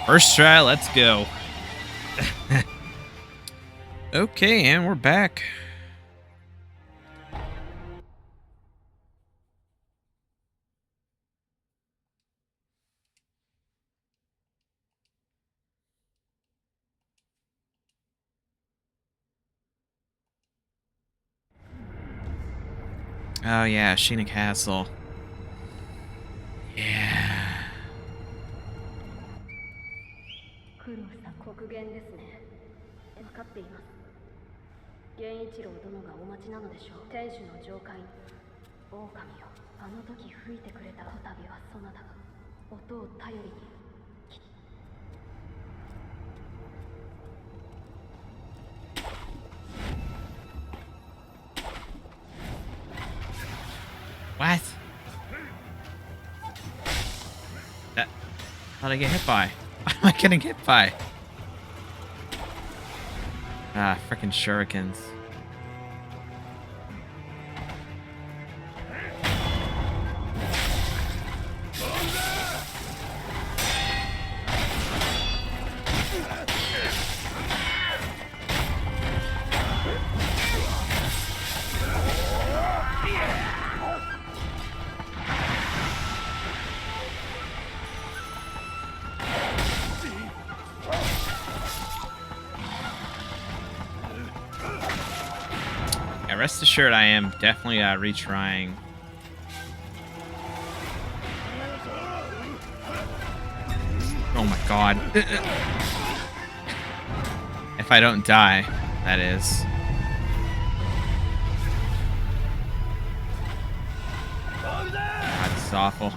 First try, let's go. Okay, and we're back. Oh yeah, Sheena Castle. Yeah. 苦労した国言ですね。分かっています。源一郎殿がお待ちなのでしょう。天守の上階に狼よ、あの時吹いてくれたこたびはそなたが音を頼りに。What? That, how did I get hit by? What am I getting hit by? Ah, frickin' shurikens. Yeah, rest assured, I am definitely retrying. Oh my god. If I don't die, that is. God, this is awful.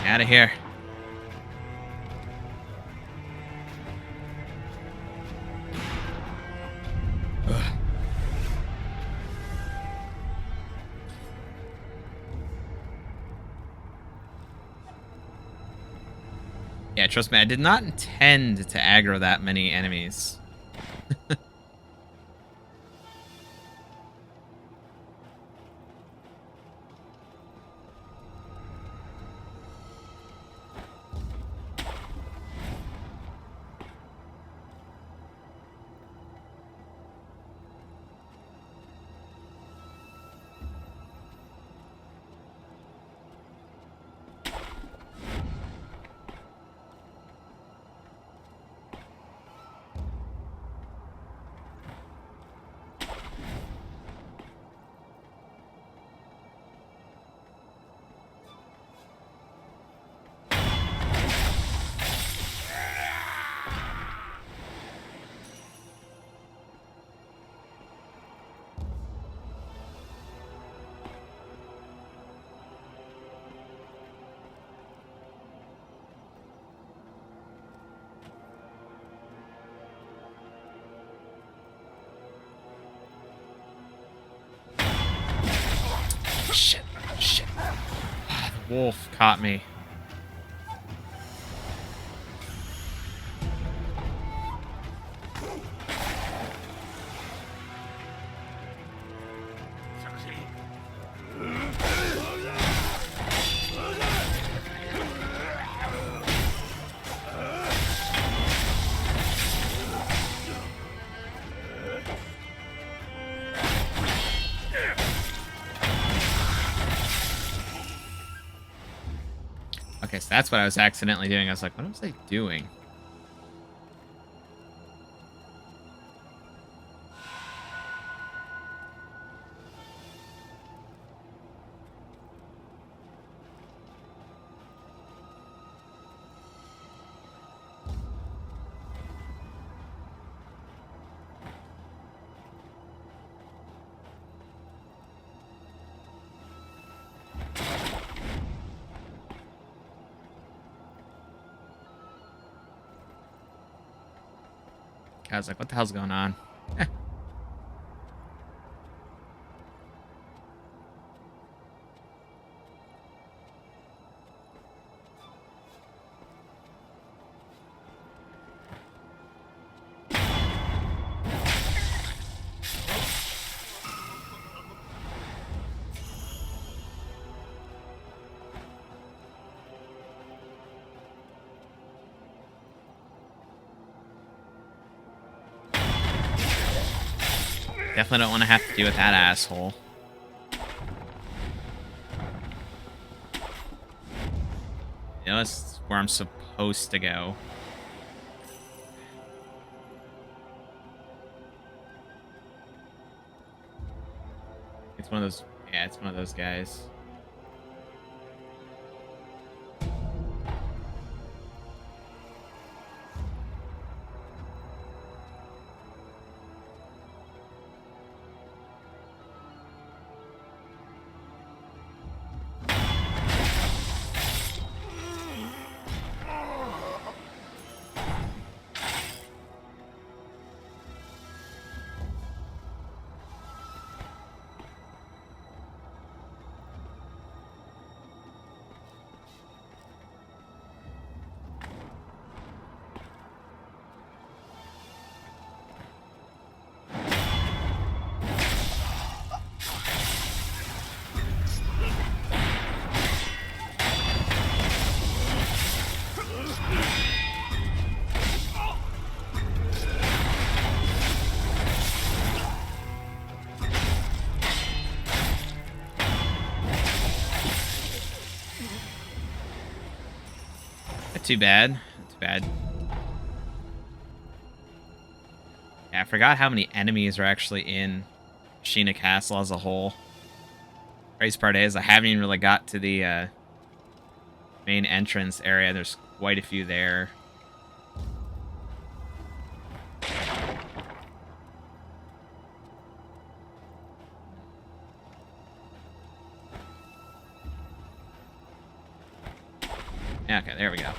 Out of here. Yeah, trust me, I did not intend to aggro that many enemies. Shit. Shit. The wolf caught me. Okay, so that's what I was accidentally doing. I was like, what was I doing? I was like, what the hell's going on? Definitely don't want to have to deal with that asshole. You know, that's where I'm supposed to go. It's one of those... Yeah, it's one of those guys. Not too bad. Not too bad. Yeah, I forgot how many enemies are actually in Sheena Castle as a whole. Crazy part is I haven't even really got to the main entrance area. There's quite a few there. Yeah, okay, there we go.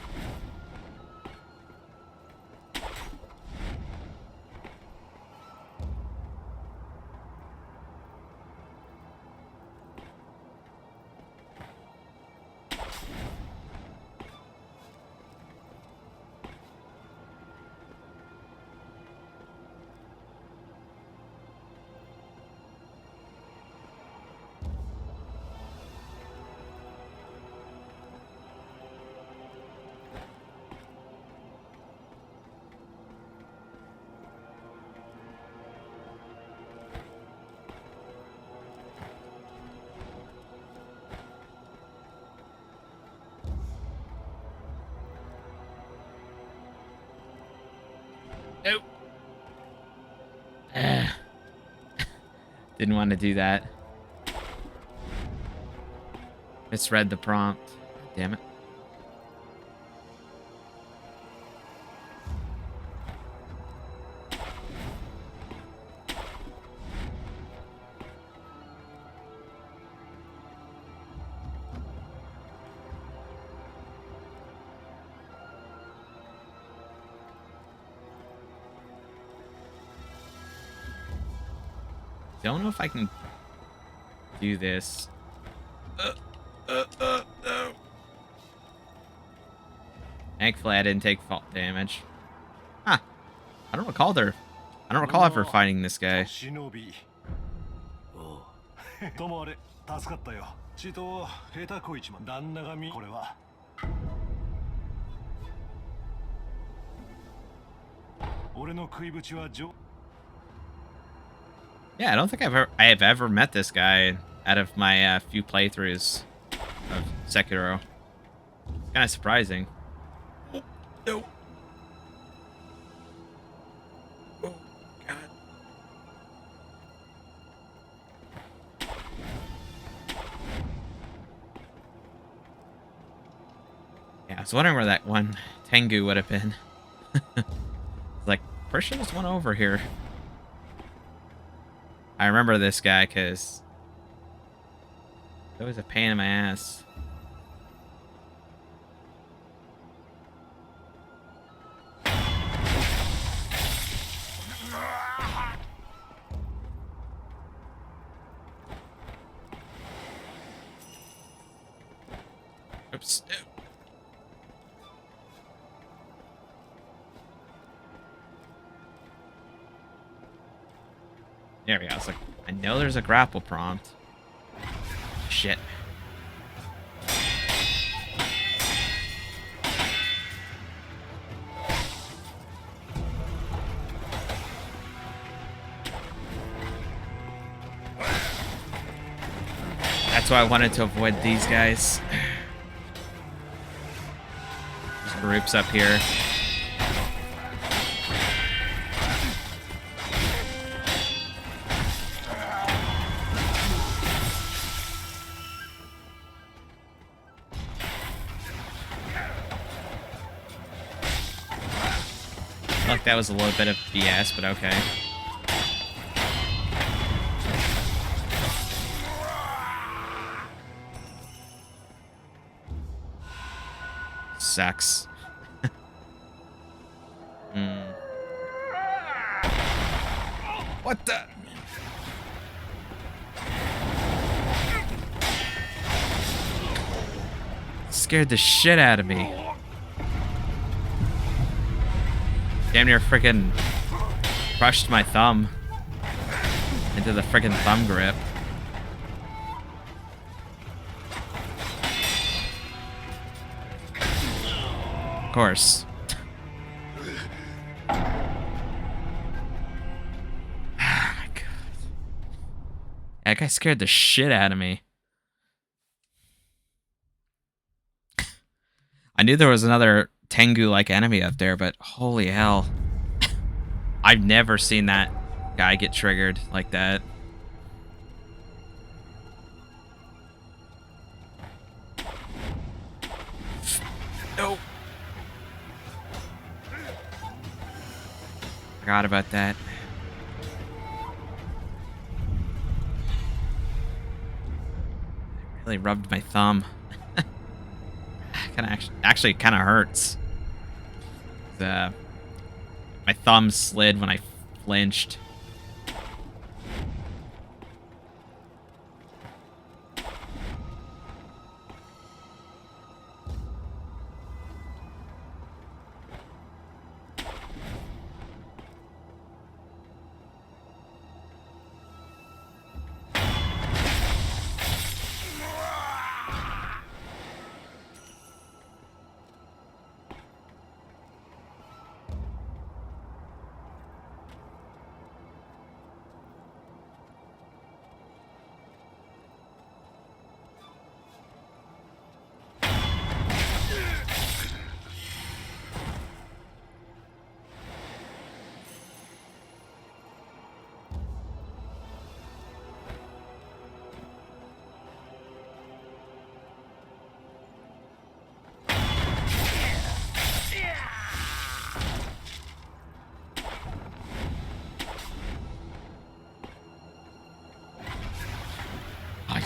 Nope. Didn't want to do that. Misread the prompt. Damn it. Don't know if I can do this. No. Thankfully, I didn't take fault damage. Huh. I don't recall ever fighting this guy. Yeah, I don't think I have ever met this guy out of my few playthroughs of Sekiro. It's kind of surprising. Oh, no. Oh, God. Yeah, I was wondering where that one Tengu would have been. Like, pretty sure there's one over here. I remember this guy because it was a pain in my ass. Oops. There we go. I was like, I know there's a grapple prompt. Shit. That's why I wanted to avoid these guys. There's groups up here. Like that was a little bit of BS, but okay. Sucks. What the? Scared the shit out of me. Damn near freaking crushed my thumb into the freaking thumb grip. Of course. Oh my god. That guy scared the shit out of me. I knew there was another Tengu-like enemy up there, but holy hell. I've never seen that guy get triggered like that. No. Forgot about that. Really rubbed my thumb. Actually kind of hurts. My thumb slid when I flinched.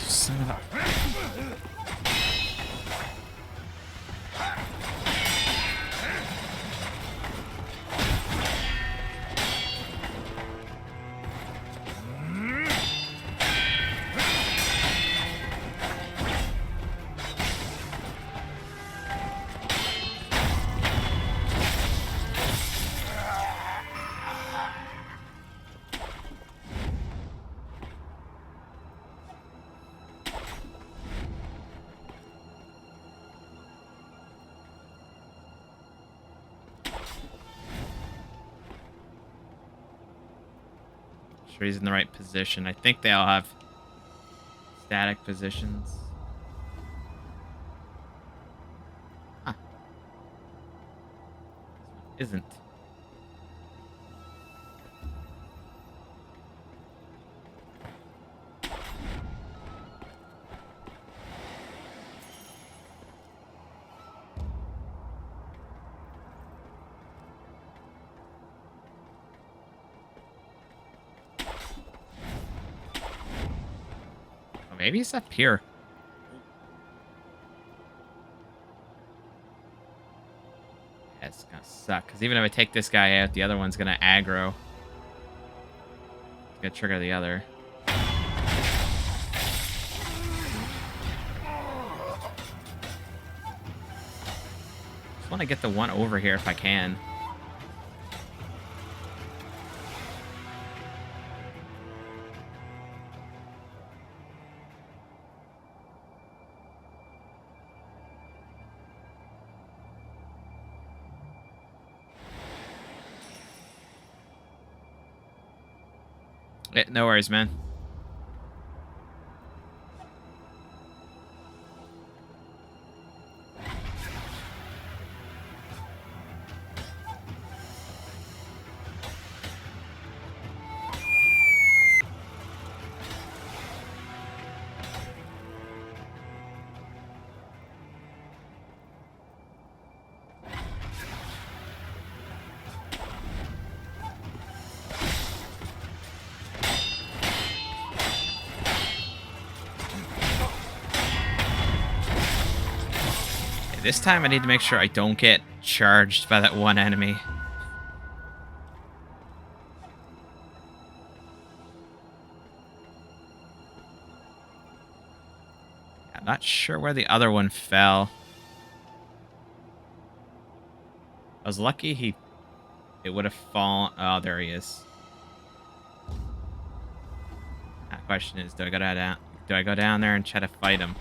Son of a... Sure he's in the right position. I think they all have static positions. Huh. This one isn't. Maybe he's up here. Yeah, it's gonna suck. Because even if I take this guy out, the other one's gonna aggro. It's gonna trigger the other. Just want to get the one over here if I can. No worries, man. This time I need to make sure I don't get charged by that one enemy. I'm not sure where the other one fell. I was lucky it would have fallen. Oh, there he is. That question is, do I go down there and try to fight him?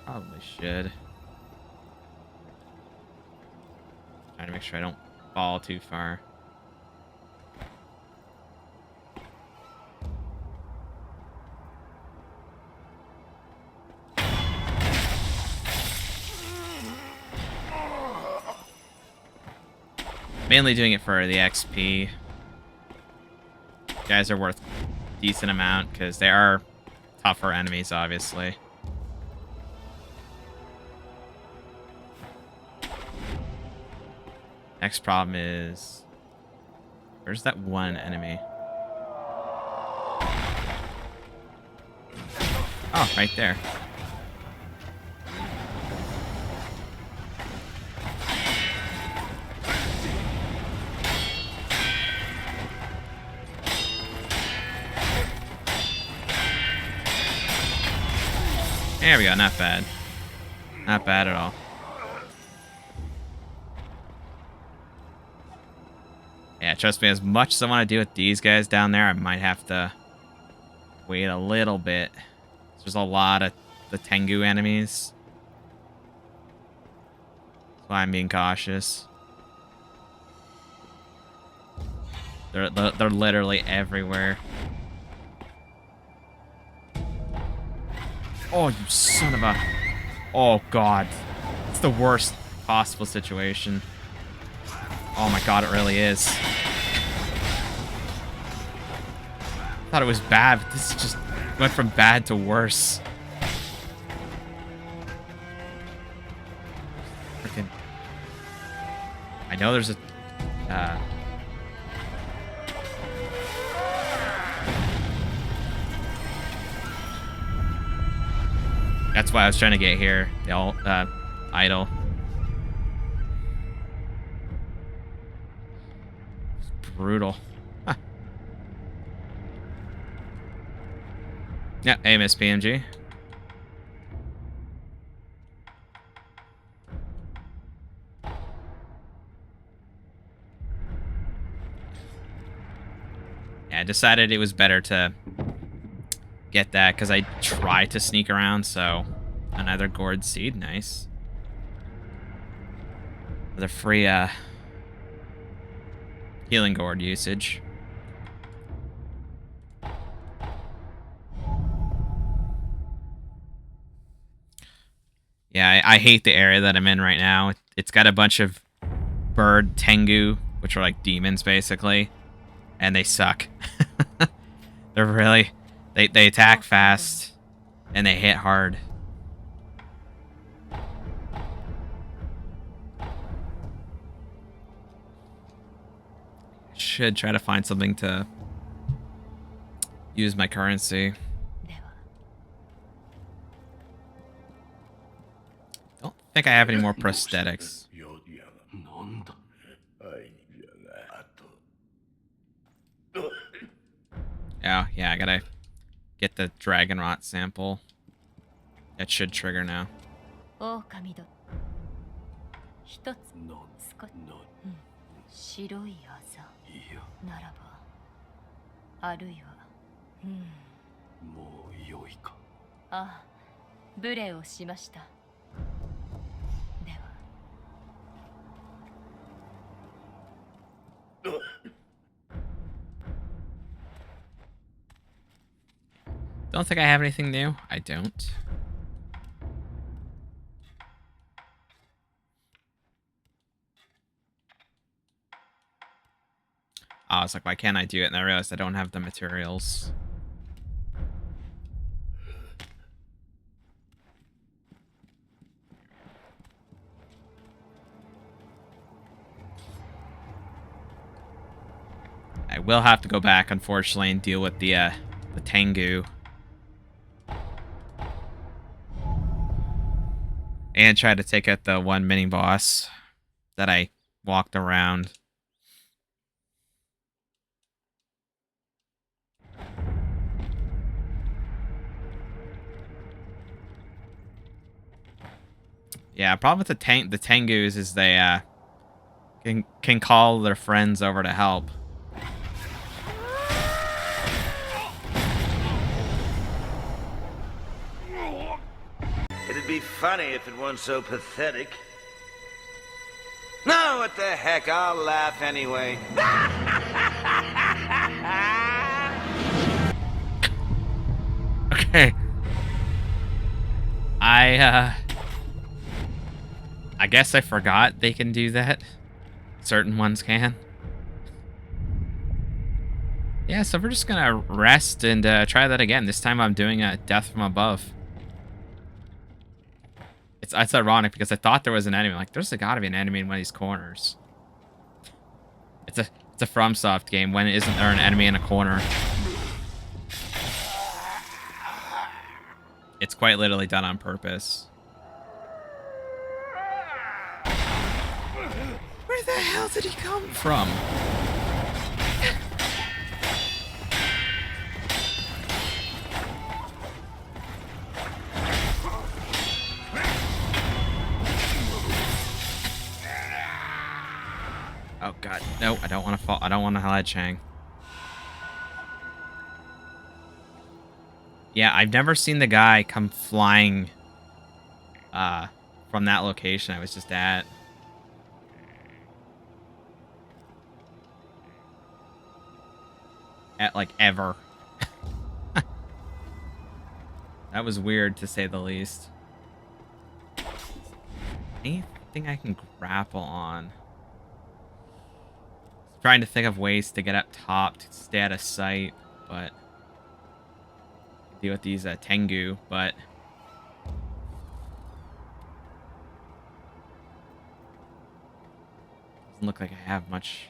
Probably should. Trying to make sure I don't fall too far. Mainly doing it for the XP. Guys are worth a decent amount because they are tougher enemies, obviously. Next problem is... where's that one enemy? Oh, right there. There we go, not bad. Not bad at all. Yeah, trust me, as much as I want to do with these guys down there, I might have to wait a little bit. There's a lot of the Tengu enemies. That's why I'm being cautious. They're literally everywhere. Oh, you son of a... oh, God. It's the worst possible situation. Oh, my God, it really is. I thought it was bad, but this just went from bad to worse. Freaking... I know there's a... that's why I was trying to get here. The idol. It's brutal. Huh. Yeah, AMS PMG. Yeah, I decided it was better to get that because I tried to sneak around, so another gourd seed, nice. The free healing gourd usage. Yeah, I hate the area that I'm in right now. It's got a bunch of bird Tengu, which are like demons basically, and they suck. They're really... They attack fast, and they hit hard. Should try to find something to use my currency. Don't think I have any more prosthetics. Oh, yeah, I gotta get the dragon rot sample. It should trigger now. Don't think I have anything new. I don't. I was like, why can't I do it? And I realized I don't have the materials. I will have to go back, unfortunately, and deal with the Tengu. And try to take out the one mini boss that I walked around. Yeah, problem with the Tengus is they can call their friends over to help. It'd be funny if it weren't so pathetic. No, what the heck, I'll laugh anyway. Okay. I guess I forgot they can do that. Certain ones can. Yeah, so we're just gonna rest and try that again. This time I'm doing a death from above. It's ironic because I thought there was an enemy. Like, there's gotta be an enemy in one of these corners. It's a FromSoft game. When isn't there an enemy in a corner? It's quite literally done on purpose. Where the hell did he come from? Oh god, no, I don't want to fall. I don't want to ledge hang. Yeah, I've never seen the guy come flying from that location I was just at. Like, ever. That was weird, to say the least. Anything I can grapple on? Trying to think of ways to get up top to stay out of sight, but deal with these Tengu, but doesn't look like I have much.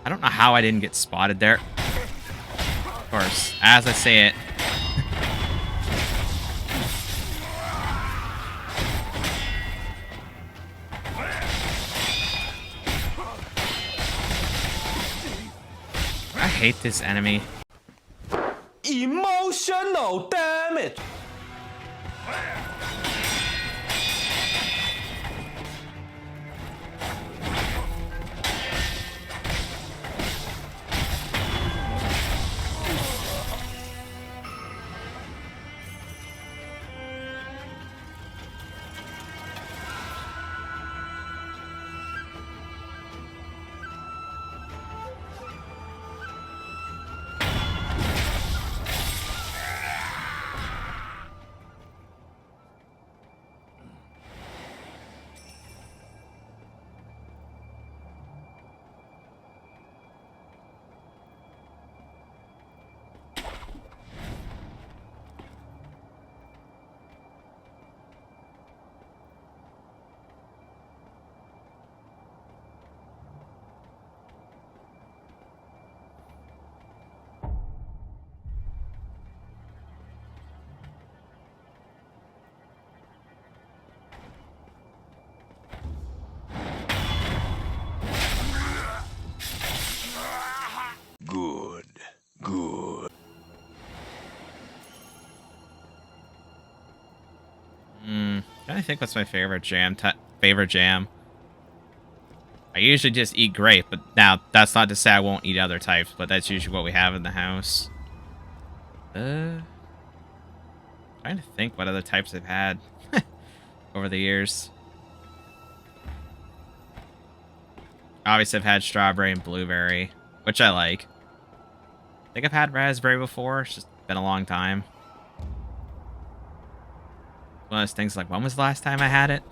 I don't know how I didn't get spotted there. Of course, as I say it. I hate this enemy. Emotional damage. Good. Good. Trying to think what's my favorite jam. I usually just eat grape, but now that's not to say I won't eat other types, but that's usually what we have in the house. Trying to think what other types I've had over the years. Obviously, I've had strawberry and blueberry, which I like. I think I've had raspberry before. It's just been a long time. One of those things like, when was the last time I had it?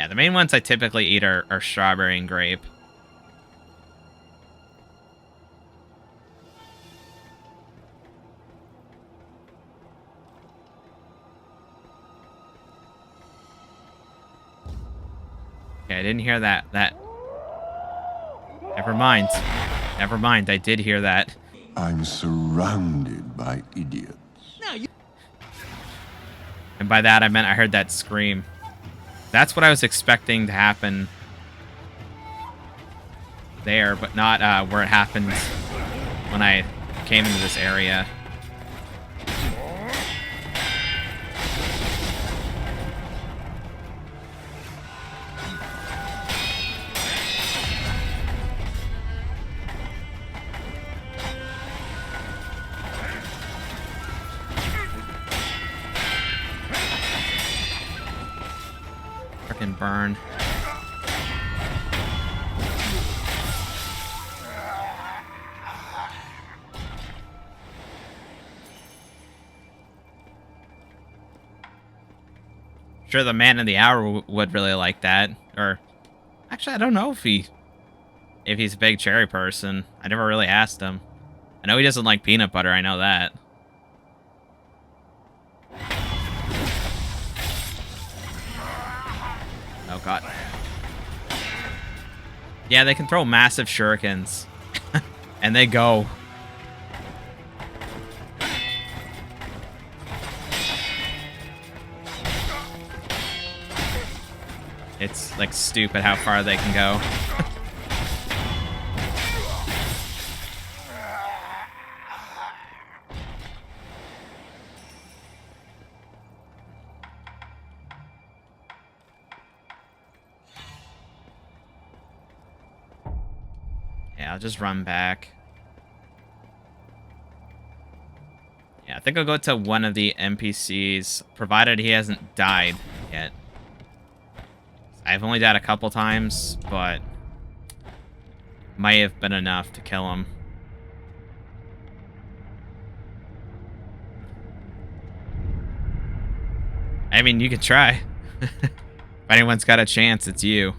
Yeah, the main ones I typically eat are strawberry and grape. Okay, I didn't hear that. Never mind. Never mind, I did hear that. I'm surrounded by idiots. And by that, I meant I heard that scream. That's what I was expecting to happen there, but not where it happened when I came into this area. Frickin' burn. Sure, the man in the hour would really like that. Or, actually, I don't know if he's a big cherry person. I never really asked him. I know he doesn't like peanut butter. I know that. Oh god. Yeah, they can throw massive shurikens, and they go. It's like stupid how far they can go. Yeah, I'll just run back. Yeah, I think I'll go to one of the NPCs, provided he hasn't died yet. I've only died a couple times, but might have been enough to kill him. I mean, you could try. If anyone's got a chance, it's you.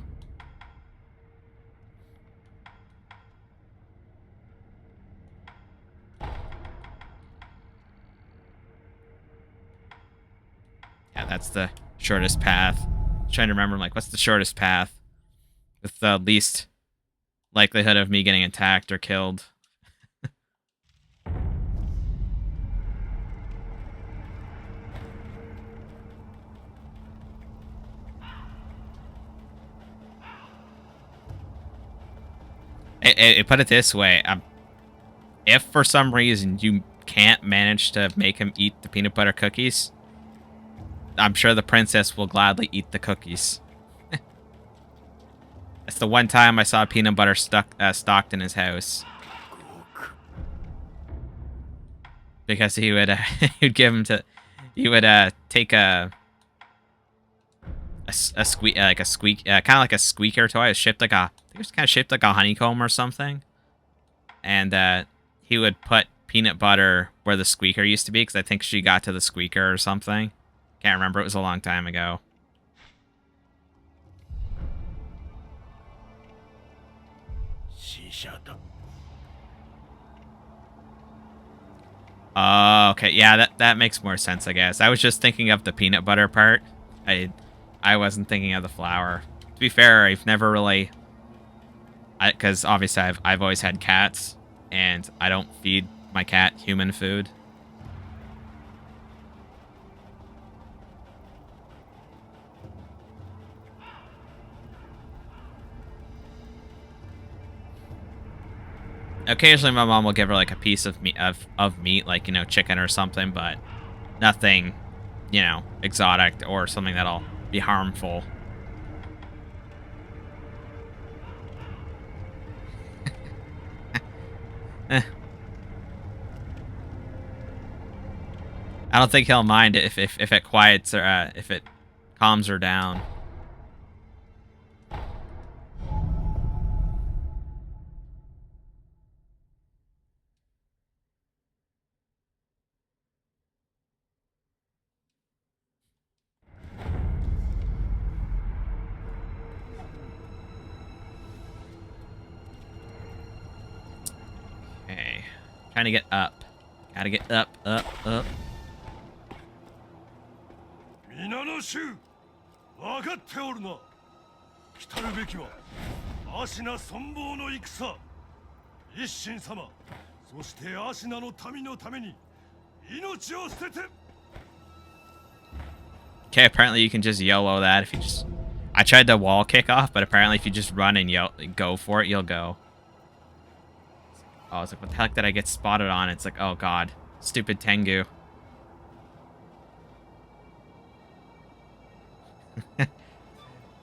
Yeah, that's the shortest path. I'm trying to remember, like, what's the shortest path with the least likelihood of me getting attacked or killed? Put it this way. If for some reason you can't manage to make him eat the peanut butter cookies, I'm sure the princess will gladly eat the cookies. That's the one time I saw peanut butter stocked in his house. Because he would he'd give him to, he would take a squeak, like a squeak, kind of like a squeaker toy. It was shaped like I think it was kind of shaped like a honeycomb or something. And he would put peanut butter where the squeaker used to be, because I think she got to the squeaker or something. Can't remember. It was a long time ago. Oh, okay. Yeah, that makes more sense, I guess. I was just thinking of the peanut butter part. I wasn't thinking of the flour. To be fair, I've never really, because obviously I've always had cats, and I don't feed my cat human food. Occasionally, my mom will give her like a piece of meat, like, you know, chicken or something, but nothing, you know, exotic or something that'll be harmful. I don't think he'll mind it if it quiets or if it calms her down. Trying to get up. Gotta get up, up, up. 皆の衆分かっておるな。来るべきは芦名存亡の戦。一心様、そして芦名の民のために命を捨てて。 Okay, apparently you can just YOLO that if you just... I tried the wall kickoff, but apparently if you just run and go for it, you'll go. Oh, I was like, what the heck did I get spotted on? It's like, oh god. Stupid Tengu.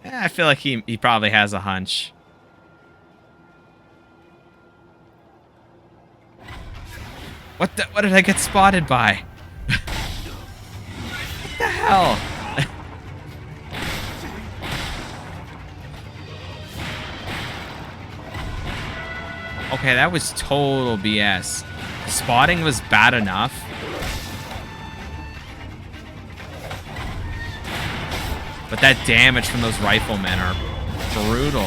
I feel like he probably has a hunch. What did I get spotted by? What the hell? Okay, that was total BS. Spotting was bad enough. But that damage from those riflemen are brutal.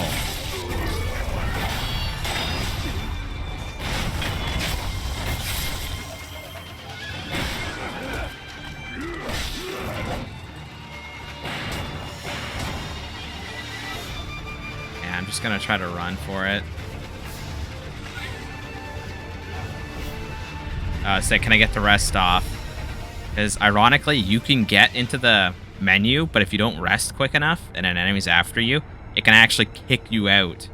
Yeah, I'm just gonna try to run for it. Say, can I get the rest off? Because ironically, you can get into the menu, but if you don't rest quick enough and an enemy's after you, it can actually kick you out,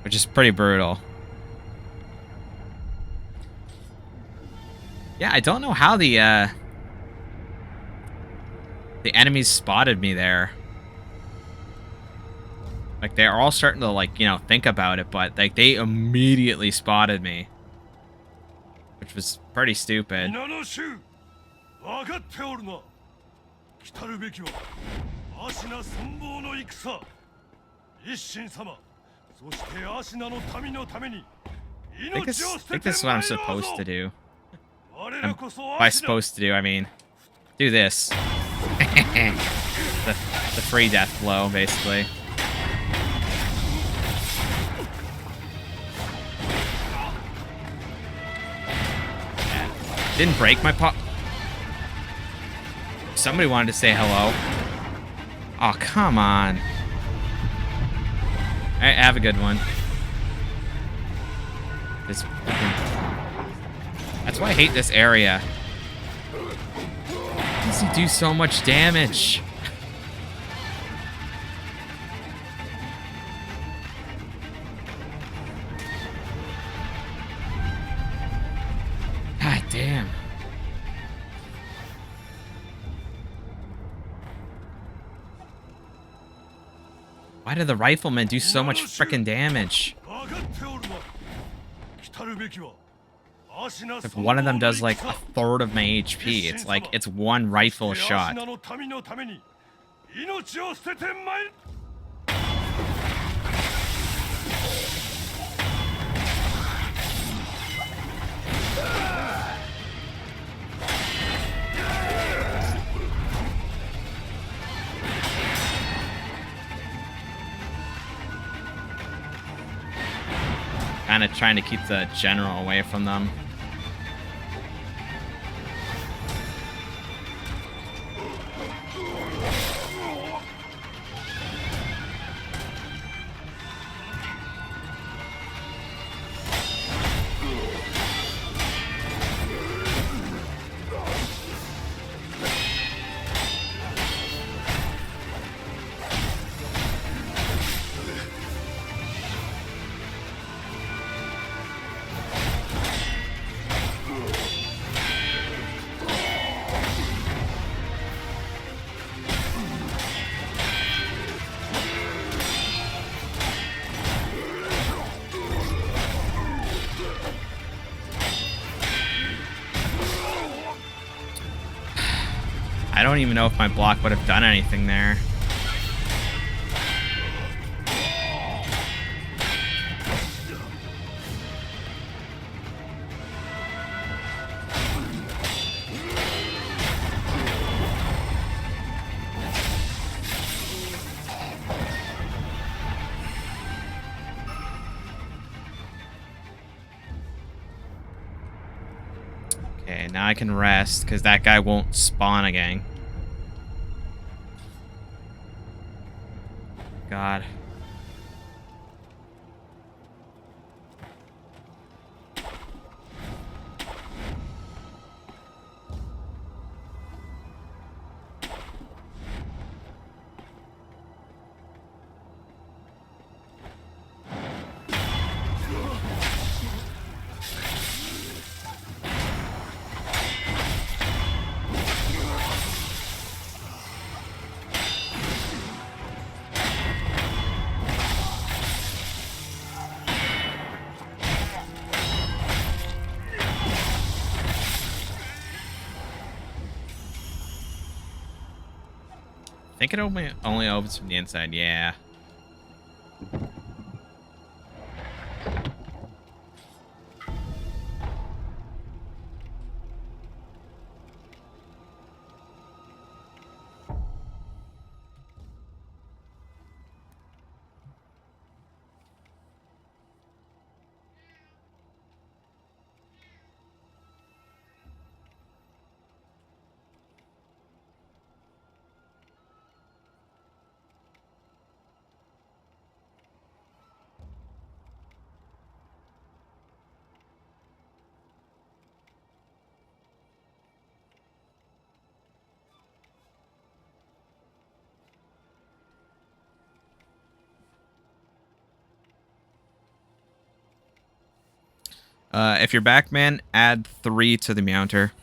which is pretty brutal. Yeah, I don't know how the enemies spotted me there. Like, they're all starting to, like, you know, think about it, but like they immediately spotted me, which was pretty stupid. 来るべきは芦名存亡の戦。一心様、そして芦名の民のために命を捨てて I think this is what I'm supposed to do. By supposed to do, I mean do this. the free death blow, basically. Didn't break my pop. Somebody wanted to say hello. Oh, come on. Alright, have a good one. This That's why I hate this area. Why does he do so much damage? God damn. Why did the riflemen do so much frickin' damage? If one of them does like a third of my HP, it's like it's one rifle shot. Kind of trying to keep the general away from them. I don't even know if my block would have done anything there. Okay, now I can rest, because that guy won't spawn again. God. I think it only opens from the inside, yeah. If you're back, man, add 3 to the mounter.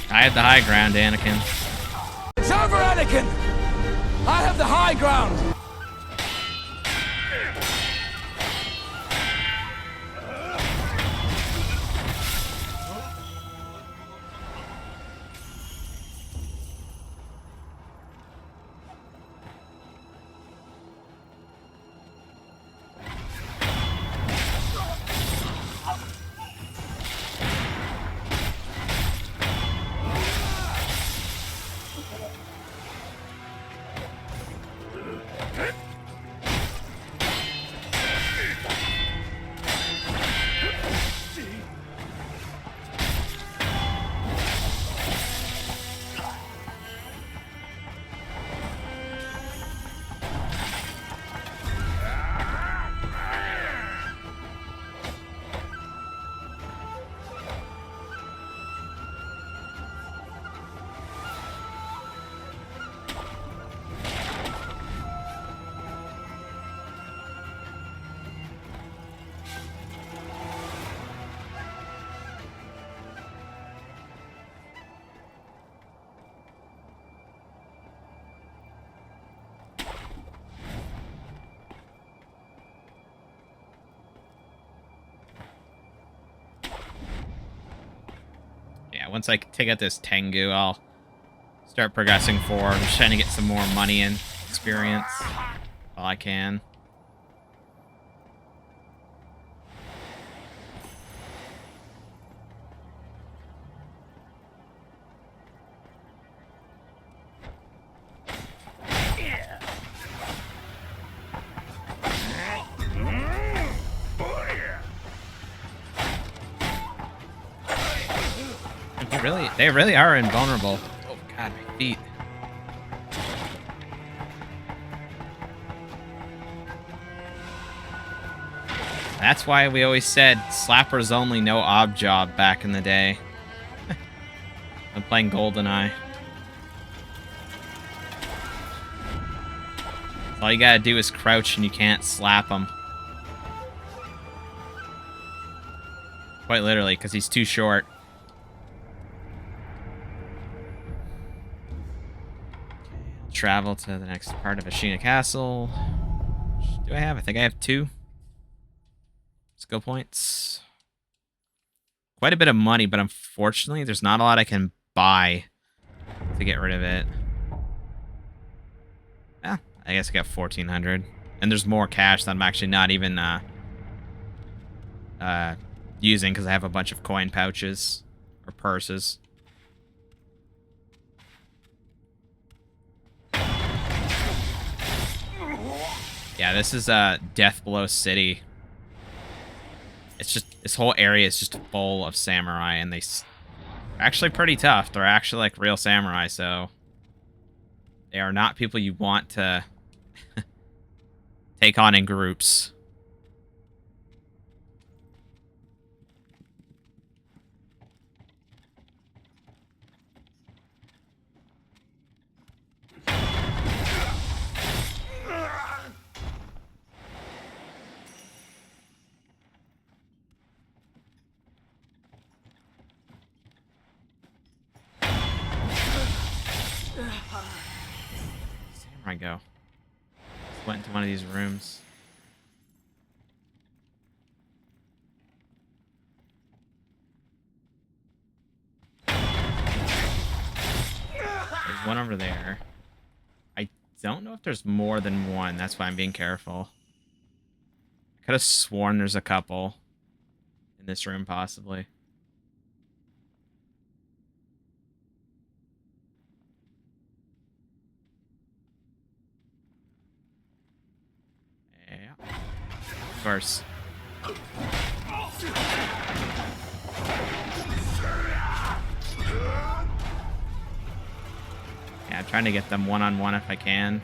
I had the high ground, Anakin. It's over, Anakin! I have the high ground! Yeah, once I take out this Tengu, I'll start progressing forward. I'm just trying to get some more money and experience while I can. They really are invulnerable. Oh god, my feet. That's why we always said slappers only, no ob job back in the day. I'm playing GoldenEye. All you gotta do is crouch and you can't slap him. Quite literally, because he's too short. Travel to the next part of Ashina Castle. Do I have? I think I have 2 skill points. Quite a bit of money, but unfortunately, there's not a lot I can buy to get rid of it. Yeah, I guess I got 1,400. And there's more cash that I'm actually not even using because I have a bunch of coin pouches or purses. Yeah, this is Death Below City. It's just, this whole area is just full of samurai, and they're actually pretty tough. They're actually like real samurai, so they are not people you want to take on in groups. Samurai go. Just went into one of these rooms. There's one over there. I don't know if there's more than one. That's why I'm being careful. I could have sworn there's a couple in this room, possibly. Yeah. Of course. Yeah, I'm trying to get them one-on-one if I can.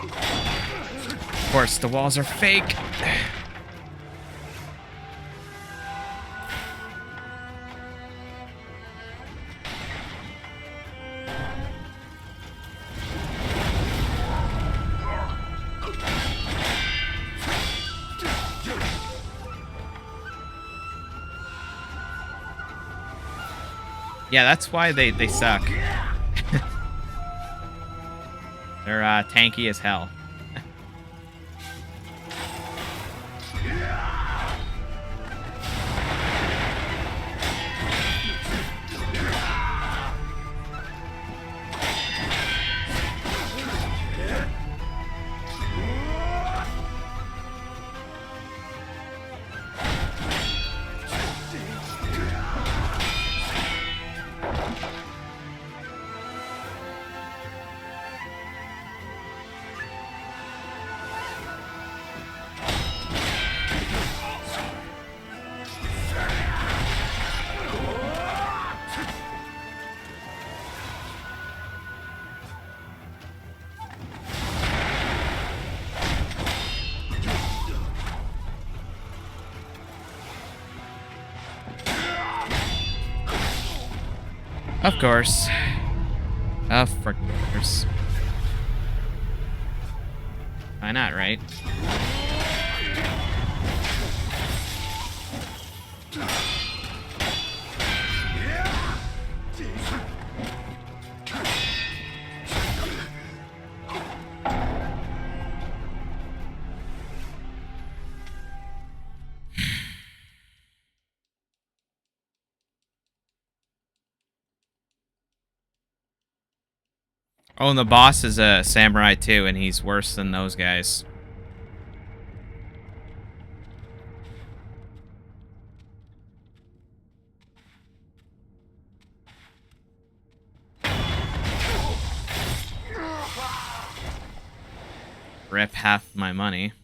Of course, the walls are fake. Yeah, that's why they suck. They're tanky as hell. Of course. Of course. Why not, right? Oh, and the boss is a samurai too, and he's worse than those guys. Rip half my money.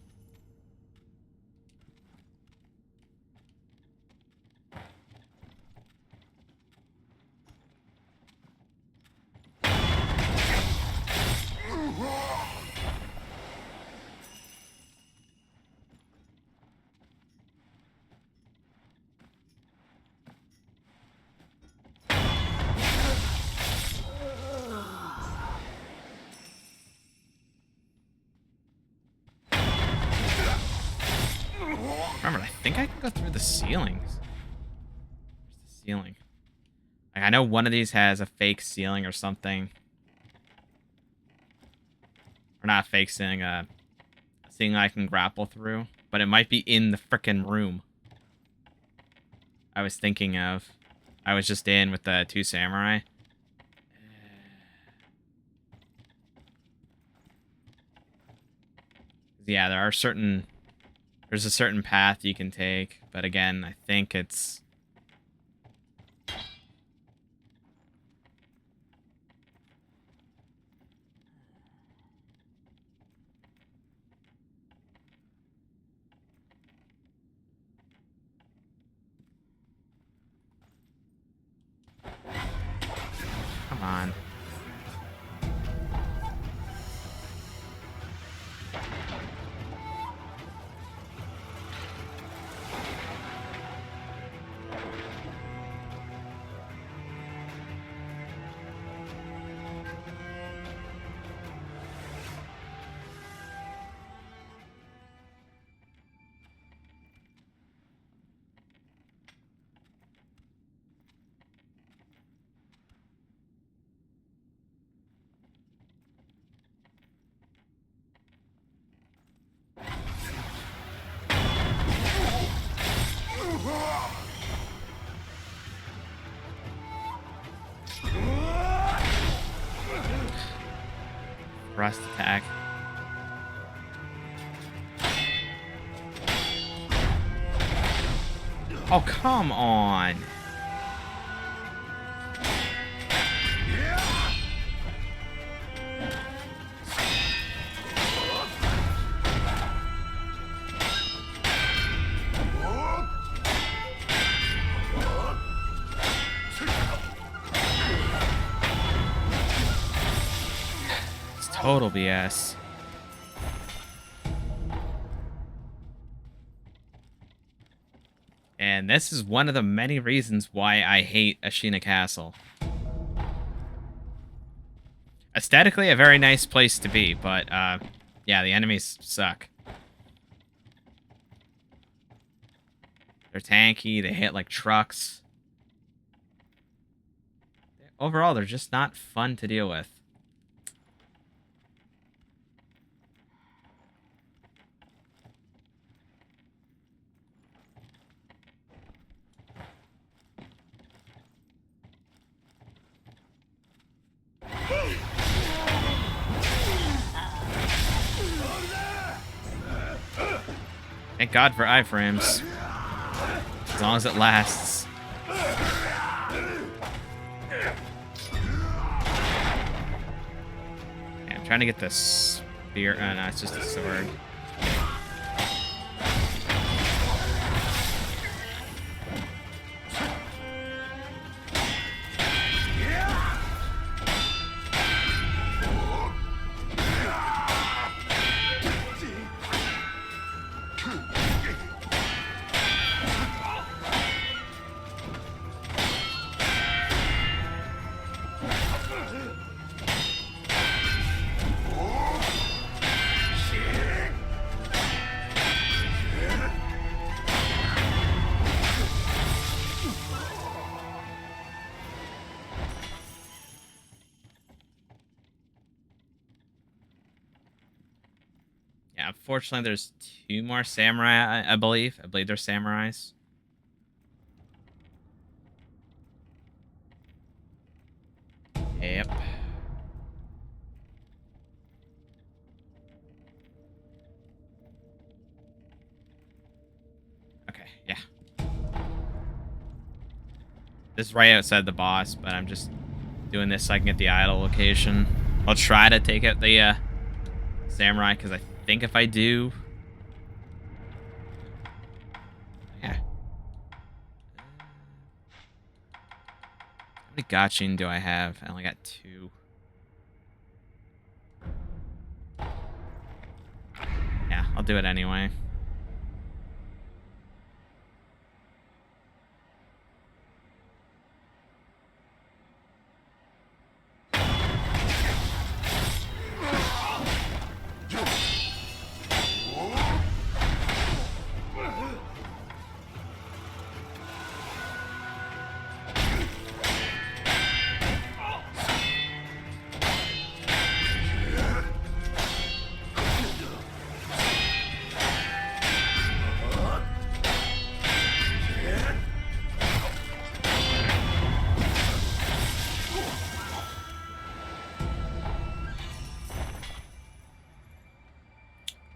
think I can go through the ceilings. Where's the ceiling? Like, I know one of these has a fake ceiling or something. Or not a fake ceiling, a ceiling I can grapple through. But it might be in the frickin' room I was thinking of. I was just in with the 2 samurai. Yeah, there's a certain path you can take, but again, I think it's... Come on. Thrust attack. Oh, come on. Total BS. And this is one of the many reasons why I hate Ashina Castle. Aesthetically, a very nice place to be, but, yeah, the enemies suck. They're tanky, they hit like trucks. Overall, they're just not fun to deal with. Thank God for iframes. As long as it lasts. Okay, I'm trying to get this spear. Oh, no, it's just a sword. Yeah, unfortunately, there's 2 more samurai, I believe. I believe they're samurais. Yep. Okay, yeah. This is right outside the boss, but I'm just doing this so I can get the idol location. I'll try to take out the samurai, because I think if I do... Yeah. How many gachin do I have? I only got 2. Yeah, I'll do it anyway.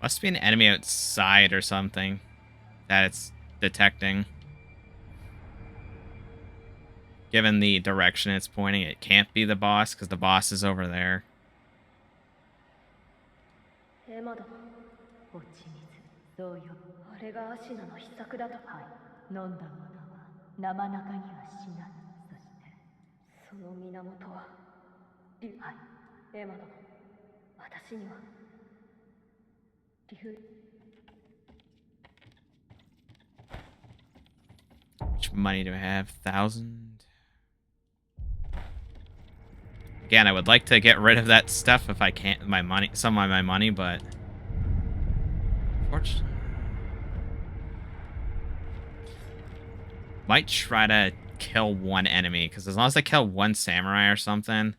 Must be an enemy outside or something that it's detecting. Given the direction it's pointing, it can't be the boss because the boss is over there. エマ殿、落ち水、そうよ。あれがアシナの秘策だと。はい。飲んだものは生中には死なぬ。そしてその源は竜。はい。エマ殿、私には竜。 How much money do I have? 1,000. Again, I would like to get rid of that stuff if I can. My money, some of my money, but unfortunately, might try to kill one enemy because as long as I kill one samurai or something,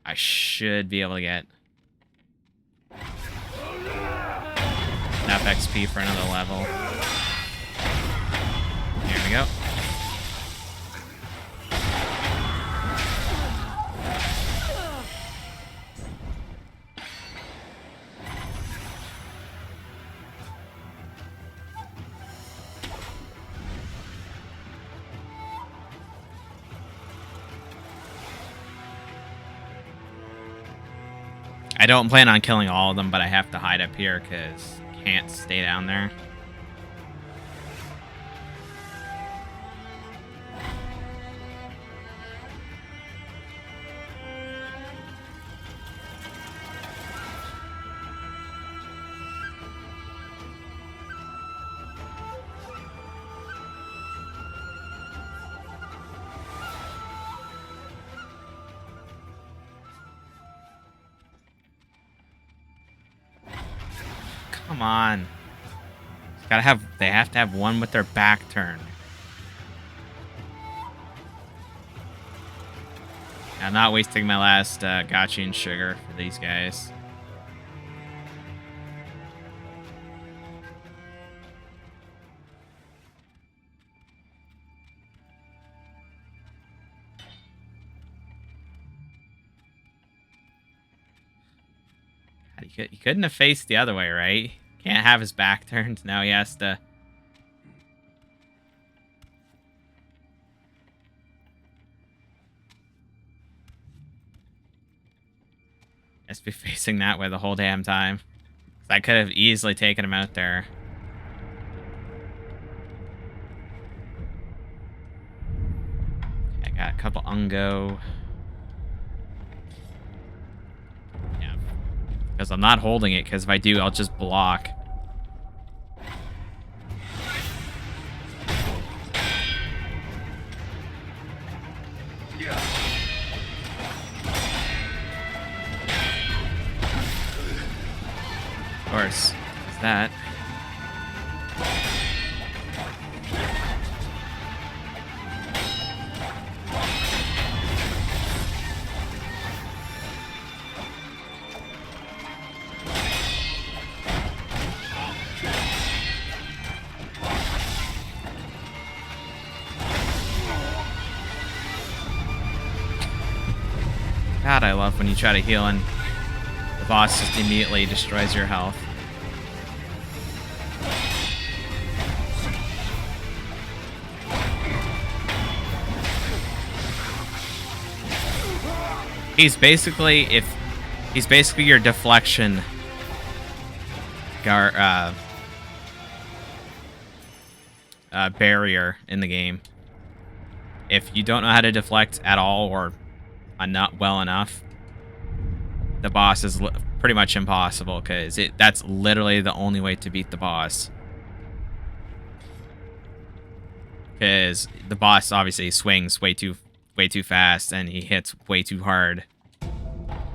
I should be able to get enough XP for another level. Here we go. I don't plan on killing all of them, but I have to hide up here because I can't stay down there. Come on. They have to have one with their back turned. I'm not wasting my last gachi and sugar for these guys. He couldn't have faced the other way, right? Can't have his back turned. Now he has to... Has to be facing that way the whole damn time. I could have easily taken him out there. I got a couple ungo. Yeah. Because I'm not holding it, because if I do, I'll just block. Of course, is that. God, I love when you try to heal and the boss just immediately destroys your health. He's basically your deflection barrier in the game. If you don't know how to deflect at all or not well enough, the boss is pretty much impossible because that's literally the only way to beat the boss. Because the boss obviously swings way too fast and he hits way too hard,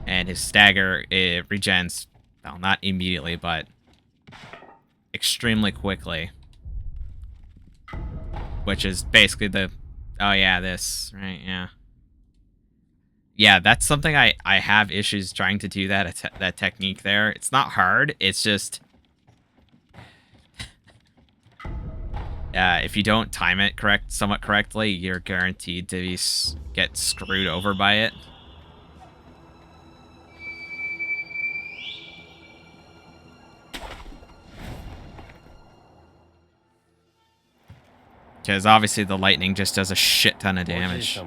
and his stagger, it regens, well, not immediately, but extremely quickly, which is basically the this, right? Yeah, that's something I have issues trying to do that technique there. It's not hard, it's just if you don't time it somewhat correctly, you're guaranteed to get screwed over by it. Because obviously the lightning just does a shit ton of damage.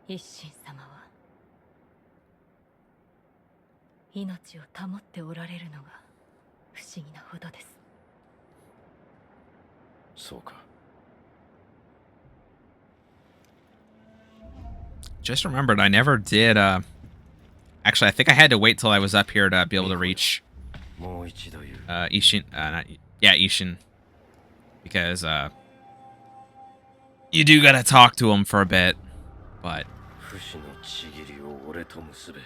一心様は命を保っておられるのが不思議なほどです。そうか。 Just remembered, I never did, actually, I think I had to wait till I was up here to be able to reach, Ishin, Ishin. Because, you do gotta talk to him for a bit, but... 不死のちぎりを俺と結べ。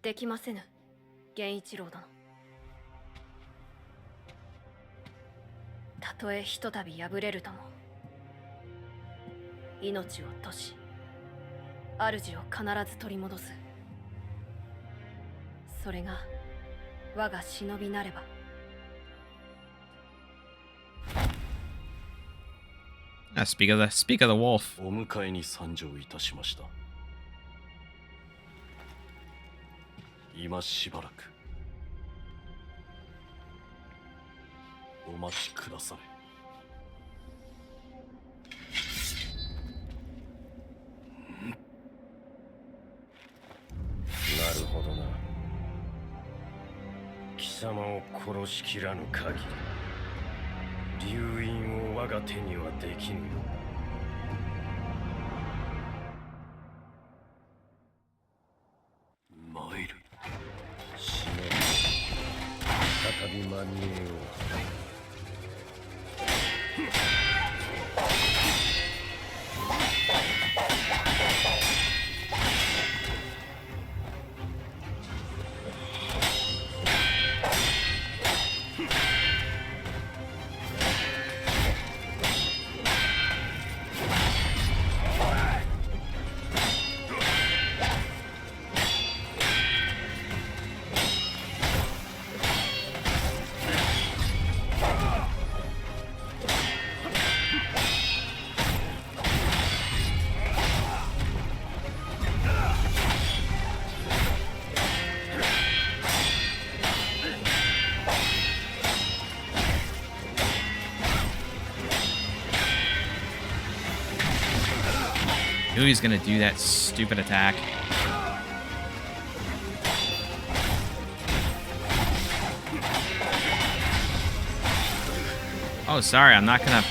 できませぬ、源一郎殿。たとえひとたび敗れるとも、命を落とし、主を必ず取り戻す。それが我が忍びなれば。Speak of the wolf. お迎えに参上いたしました。今しばらくお待ちくだされ。なるほどな。貴様を殺しきらぬ限り、流印を我が手にはできぬよ。参る。死ね。再び間に合おう。Knew he was gonna do that stupid attack. Oh, sorry, I'm not gonna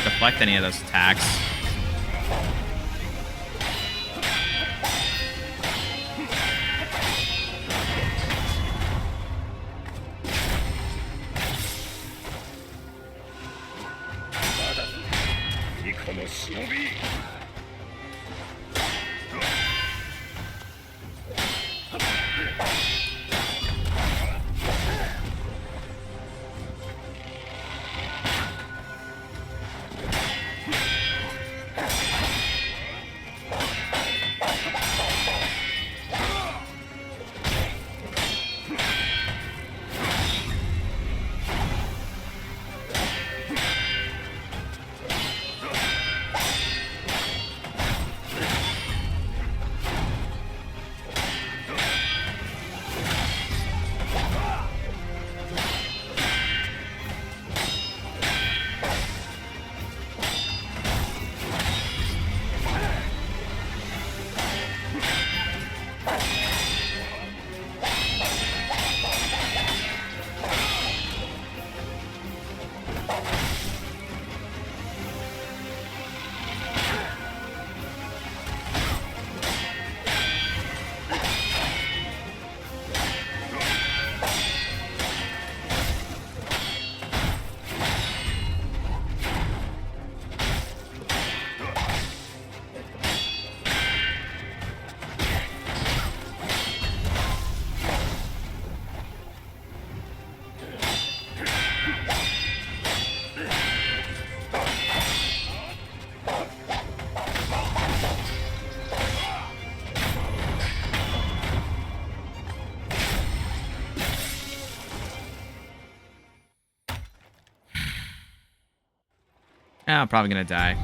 deflect any of those attacks. I'm probably gonna die.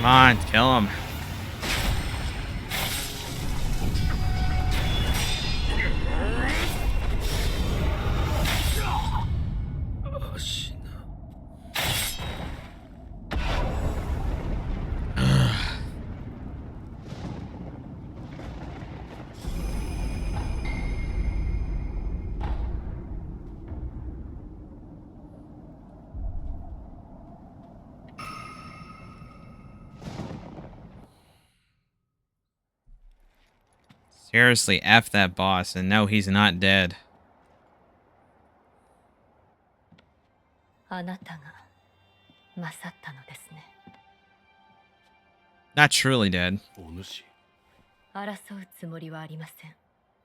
Come on, kill him. Seriously, F that boss, and no, he's not dead. あなたが勝ったのですね。 Not truly dead. お主。争うつもりはありません。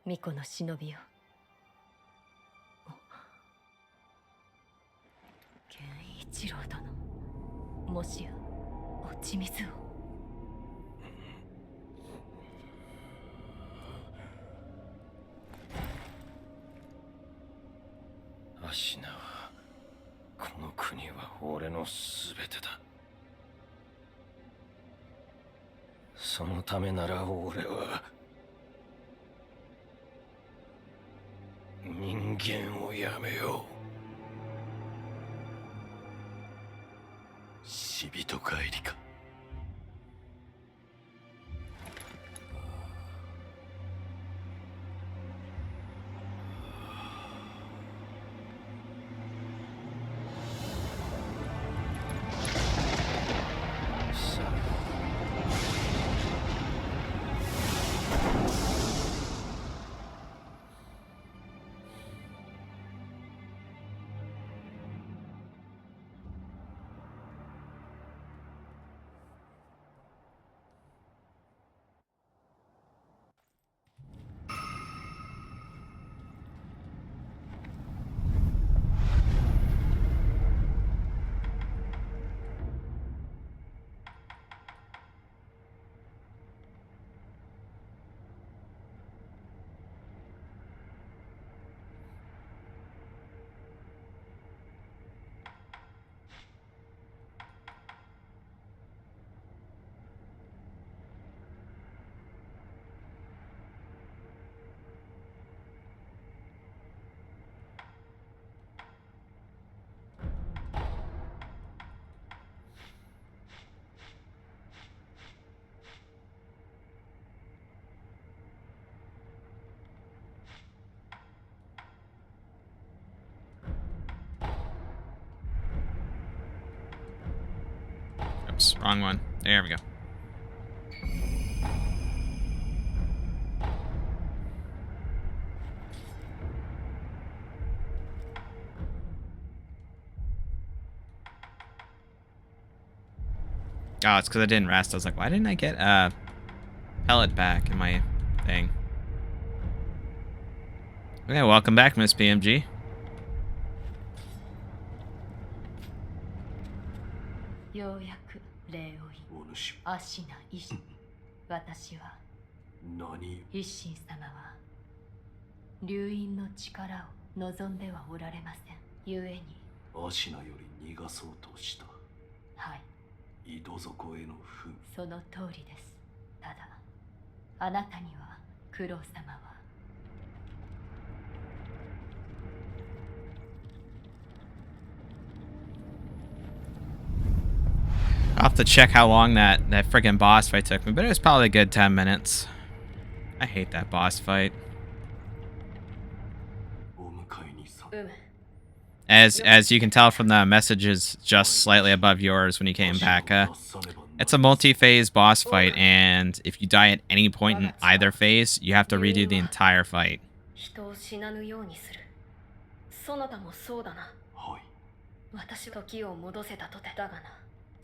巫女の忍びよ。源一郎殿、もしや落ち水を。アシナはこの国は俺のすべてだ。そのためなら俺は人間をやめよう。死人帰りか。Oops, wrong one. There we go. Oh, it's because I didn't rest. I was like, why didn't I get a pellet back in my thing? Okay, welcome back, Miss BMG. ようやく礼を言う。お主。アシナ一心。私は何。一心様は流因の力を望んではおられません。故にアシナより逃がそうとした。はい。井戸底への糞。その通りです。ただあなたには九郎様は I'll have to check how long that friggin' boss fight took me, but it was probably a good 10 minutes. I hate that boss fight. As you can tell from the messages just slightly above yours when you came back, it's a multi-phase boss fight, and if you die at any point in either phase, you have to redo the entire fight.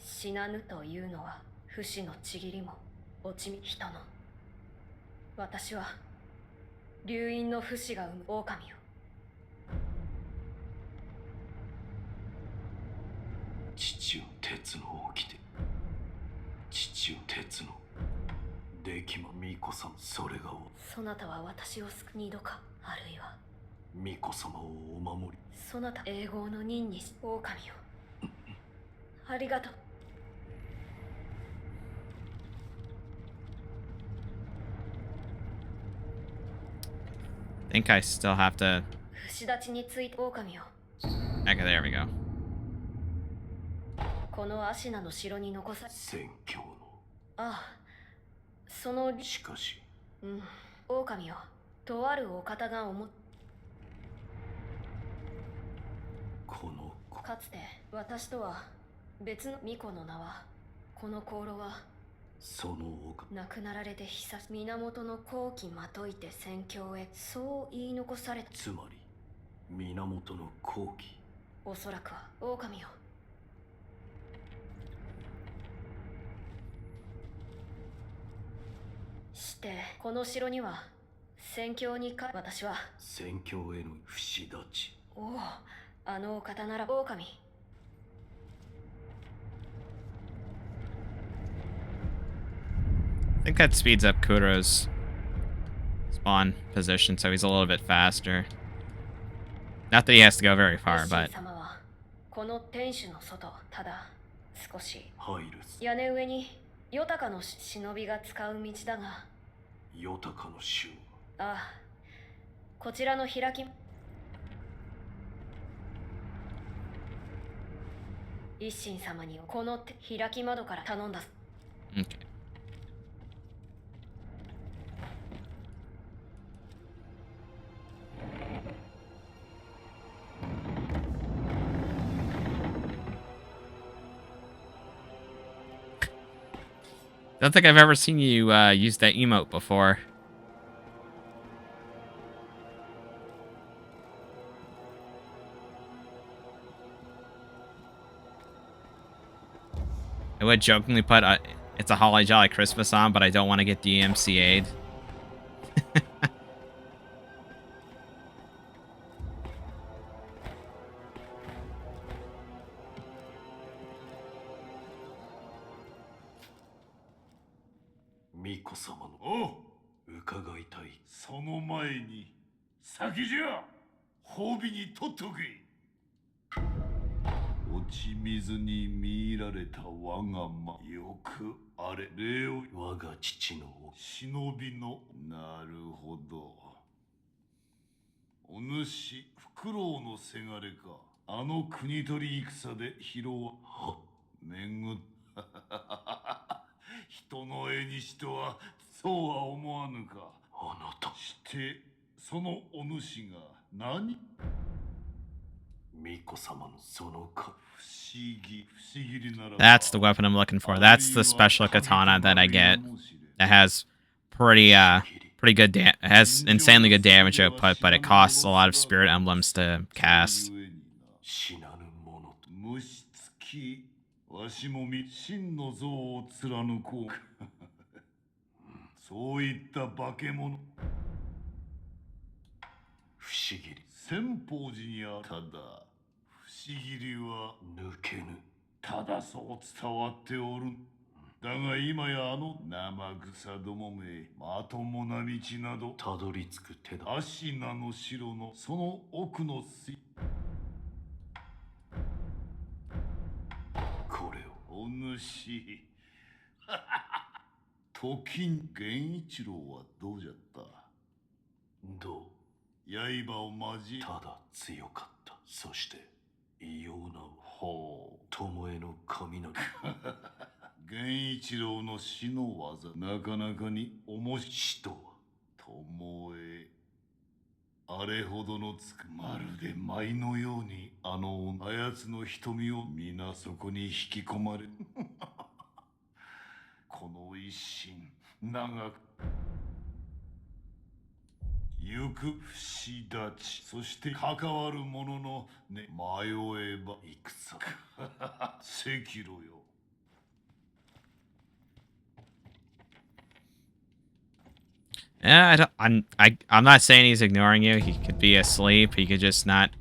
死なぬというのは不死のちぎりも落ちみ人の私は流因の不死が生む狼よ父を鉄の掟父を鉄のできま巫女様それがそなたは私を救う二度かあるいは巫女様をお守りそなた永劫の任にし狼よありがとう think I still have to... 串立ちについて狼よ。 Okay, there we go. このアシナの城に残され。戦況の。ああ、その。しかし。うん、狼よ。とあるお方が思っ。この。かつて私とは別の巫女の名は、この香炉は。その丘。亡くなられて久し源の好機まといて戦況へ、そう言い残された。つまり源の好機。おそらくは狼よ。してこの城には戦況にか。私は戦況への節立ち。おお、あのお方なら狼。I think that speeds up Kuro's spawn position, so he's a little bit faster. Not that he has to go very far, but... 様はこの天守の外、ただ少し入る。屋根上に豊かの忍びが使う道だが。豊かの衆。ああ、こちらの開き。一心様にこの開き窓から頼んだ。 Okay. Don't think I've ever seen you use that emote before. I would jokingly put it's a Holly Jolly Christmas on, but I don't want to get DMCA'd. Miko様の。おう、伺いたい。その前に先じゃ。褒美にとっとけ。落ち水に見られた我が間。よくあれ礼を。我が父の忍びの。なるほど。お主フクロウのせがれか。あの国取り戦で疲労は。めぐ人の絵にしてはそうは思わぬか。あなた。してそのお主が何。ミコ様のそのか。不思議になら。 That's the weapon I'm looking for. That's the special katana that I get. That has pretty good it has insanely good damage output, but it costs a lot of spirit emblems to cast. 死なぬものと。虫つき。わしも真の像を貫こう。そういった化け物。不思議。千宝寺にあただ。不思議は抜けぬ。ただそう伝わっておる。だが今やあの生草どもめ、まともな道などたどり着く手だ。アシナの城のその奥の水。これを。お主。時に源一郎はどうじゃった。どう。刃を交え。ただ強かった。そして異様な。ほう。巴の雷。源一郎の死の技、なかなかに面白い。死とは。巴。あれほどのつく。まるで舞のようにあのあやつの瞳を皆そこに引き込まれ。この一心長く。行く節立ち、そして関わる者のね、迷えば戦。赤炉よ。Yeah, I'm not saying he's ignoring you. He could be asleep. He could just not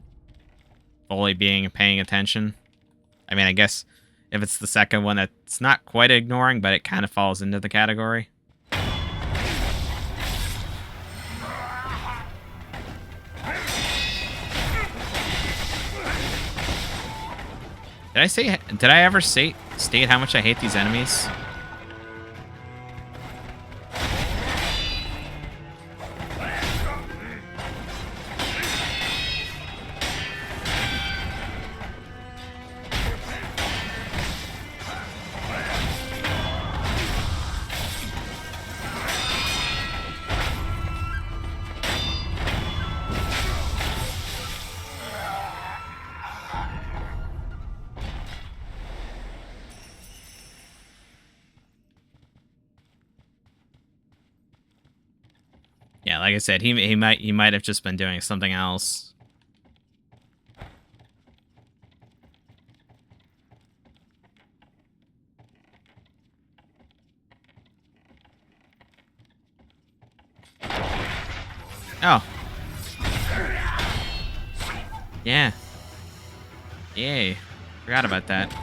fully paying attention. I mean, I guess if it's the second one, that's not quite ignoring, but it kind of falls into the category. Did I ever state how much I hate these enemies? like I said, he might have just been doing something else. Oh. Yeah. Yay. Forgot about that.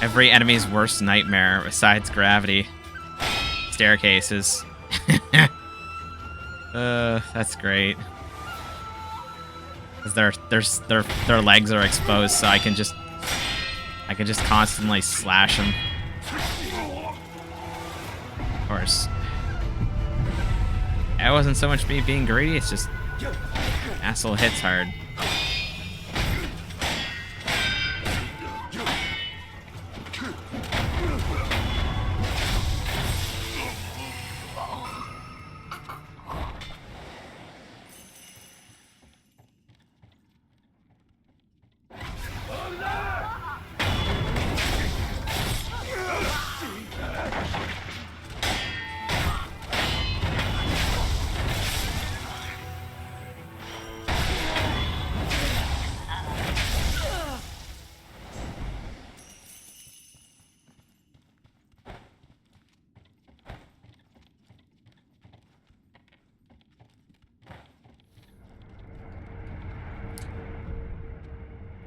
Every enemy's worst nightmare besides gravity. Staircases. That's great. Because their legs are exposed, so I can just constantly slash them. Of course. It wasn't so much me being greedy, it's just asshole hits hard.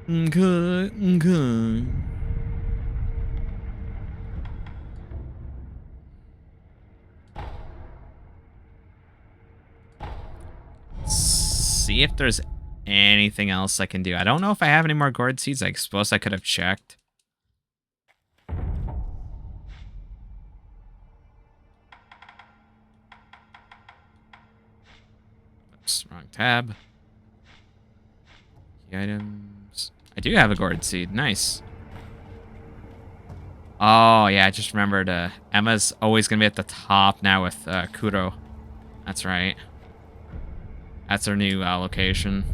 Okay. See if there's anything else I can do. I don't know if I have any more gourd seeds. I suppose I could have checked. Oops, wrong tab. The items. I do have a gourd seed. Nice. Oh, yeah, I just remembered Emma's always going to be at the top now with Kuro. That's right. That's her new location.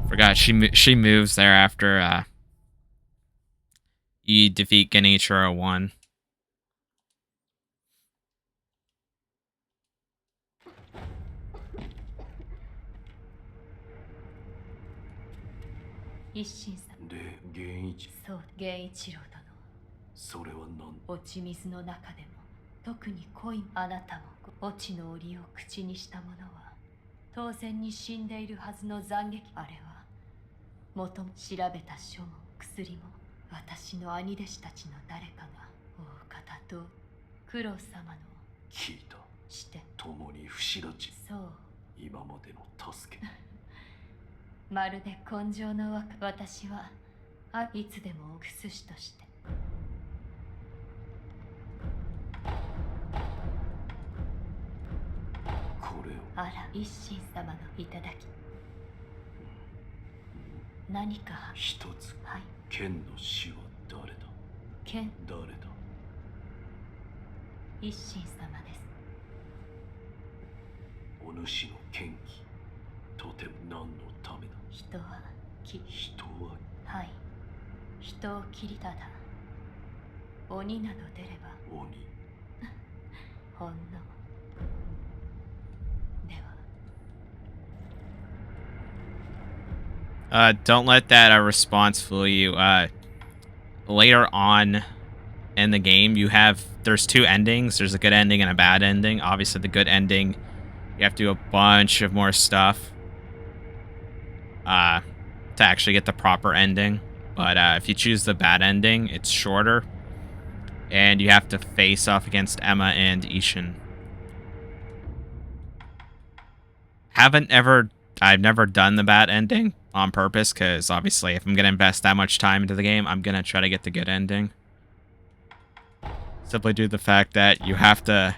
Forgot she moves there after you defeat Genichiro 1.一心さん。で、源一。そう、源一郎殿。それは何？落ち水の中でも特に濃いあなたも落ちの檻を口にした者は当然に死んでいるはずの斬撃。あれは元も調べた書も薬も私の兄弟子たちの誰かが大方と九郎様の聞いた。して共に不死立ち。そう。今までの助け。まるで根性の私はいつでもおくすしとして。これを。あら、一心様のいただき。何か一つ。はい。剣の死は誰だ？剣。誰だ？一心様です。お主の剣気、とても何のためだ？人は人ははい。人を切りただ。鬼など出れば。鬼。ほんの。では。Don't let that response fool you. Later on in the game, there's two endings. There's a good ending and a bad ending. Obviously, the good ending, you have to do a bunch of more stuff to actually get the proper ending. But if you choose the bad ending, it's shorter, and you have to face off against Emma and Ishin. I've never done the bad ending on purpose, because obviously if I'm going to invest that much time into the game, I'm going to try to get the good ending. Simply due to the fact that you have to...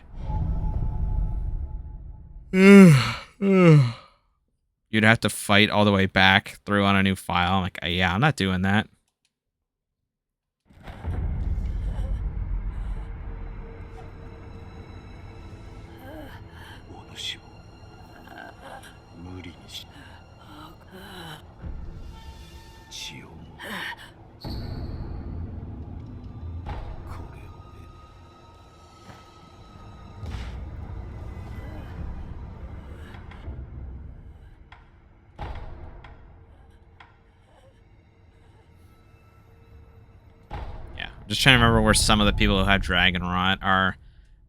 you'd have to fight all the way back through on a new file. I'm like, yeah, I'm not doing that. Just trying to remember where some of the people who have Dragon Rot are.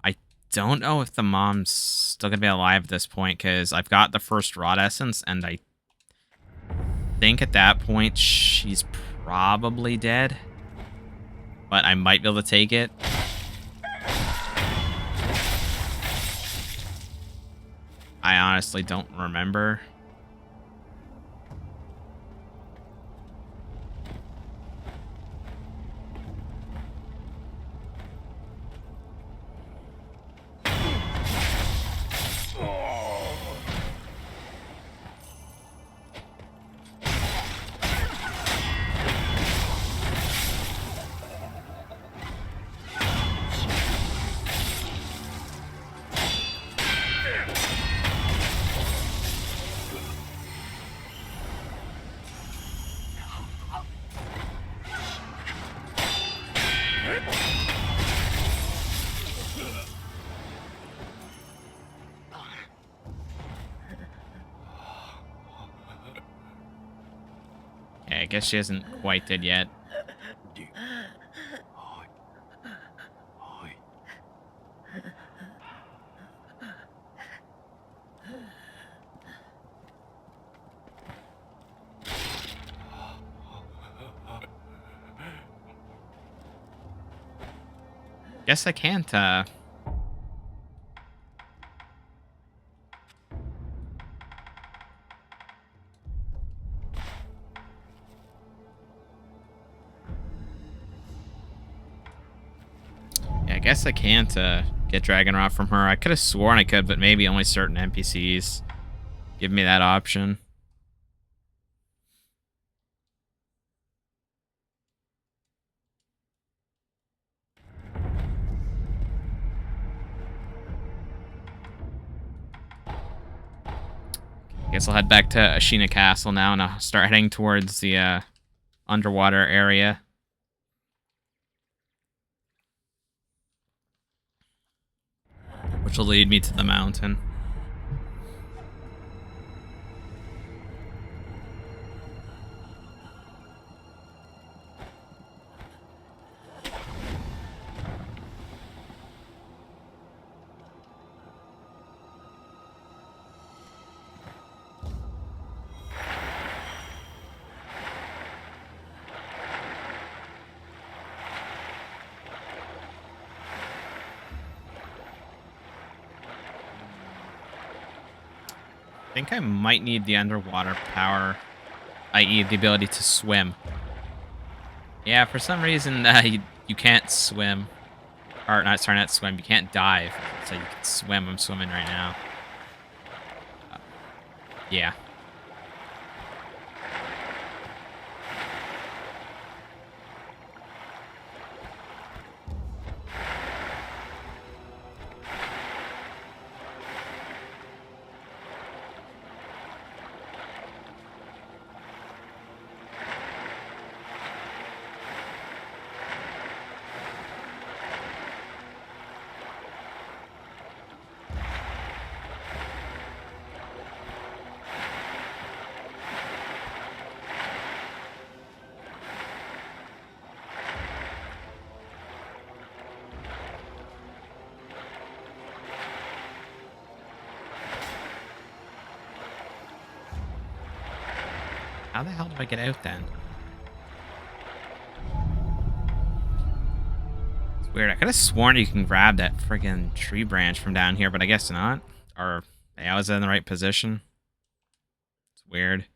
I don't know if the mom's still going to be alive at this point, because I've got the first Rot Essence, and I think at that point she's probably dead. But I might be able to take it. I honestly don't remember. Okay, I guess she isn't quite dead yet. Guess I can't, Yeah, I guess I can't, get Dragon Rot from her. I could have sworn I could, but maybe only certain NPCs give me that option. Guess I'll head back to Ashina Castle now, and I'll start heading towards the underwater area. Which will lead me to the mountain. I think I might need the underwater power, i.e. the ability to swim. Yeah, for some reason you can't swim. Or, not swim, you can't dive. So you can swim. I'm swimming right now. Yeah. How the hell do I get out then? It's weird. I could have sworn you can grab that friggin' tree branch from down here, but I guess not. Or, yeah, I was in the right position. It's weird.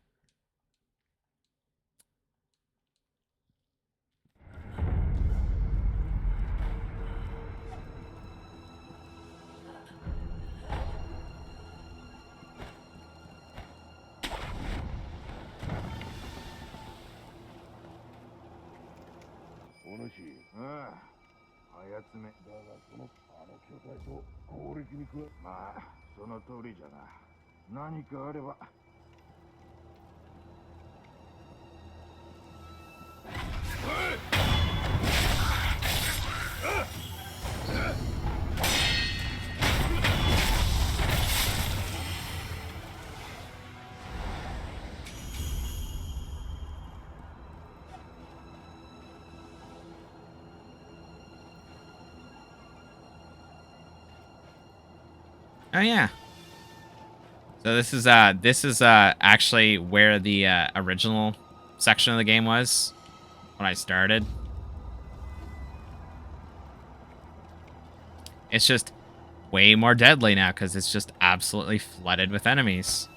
この日あああやつめだがそのあの巨体と攻撃にくまあその通りじゃな何かあれば Oh yeah. So this is actually where the original section of the game was when I started. It's just way more deadly now because it's just absolutely flooded with enemies.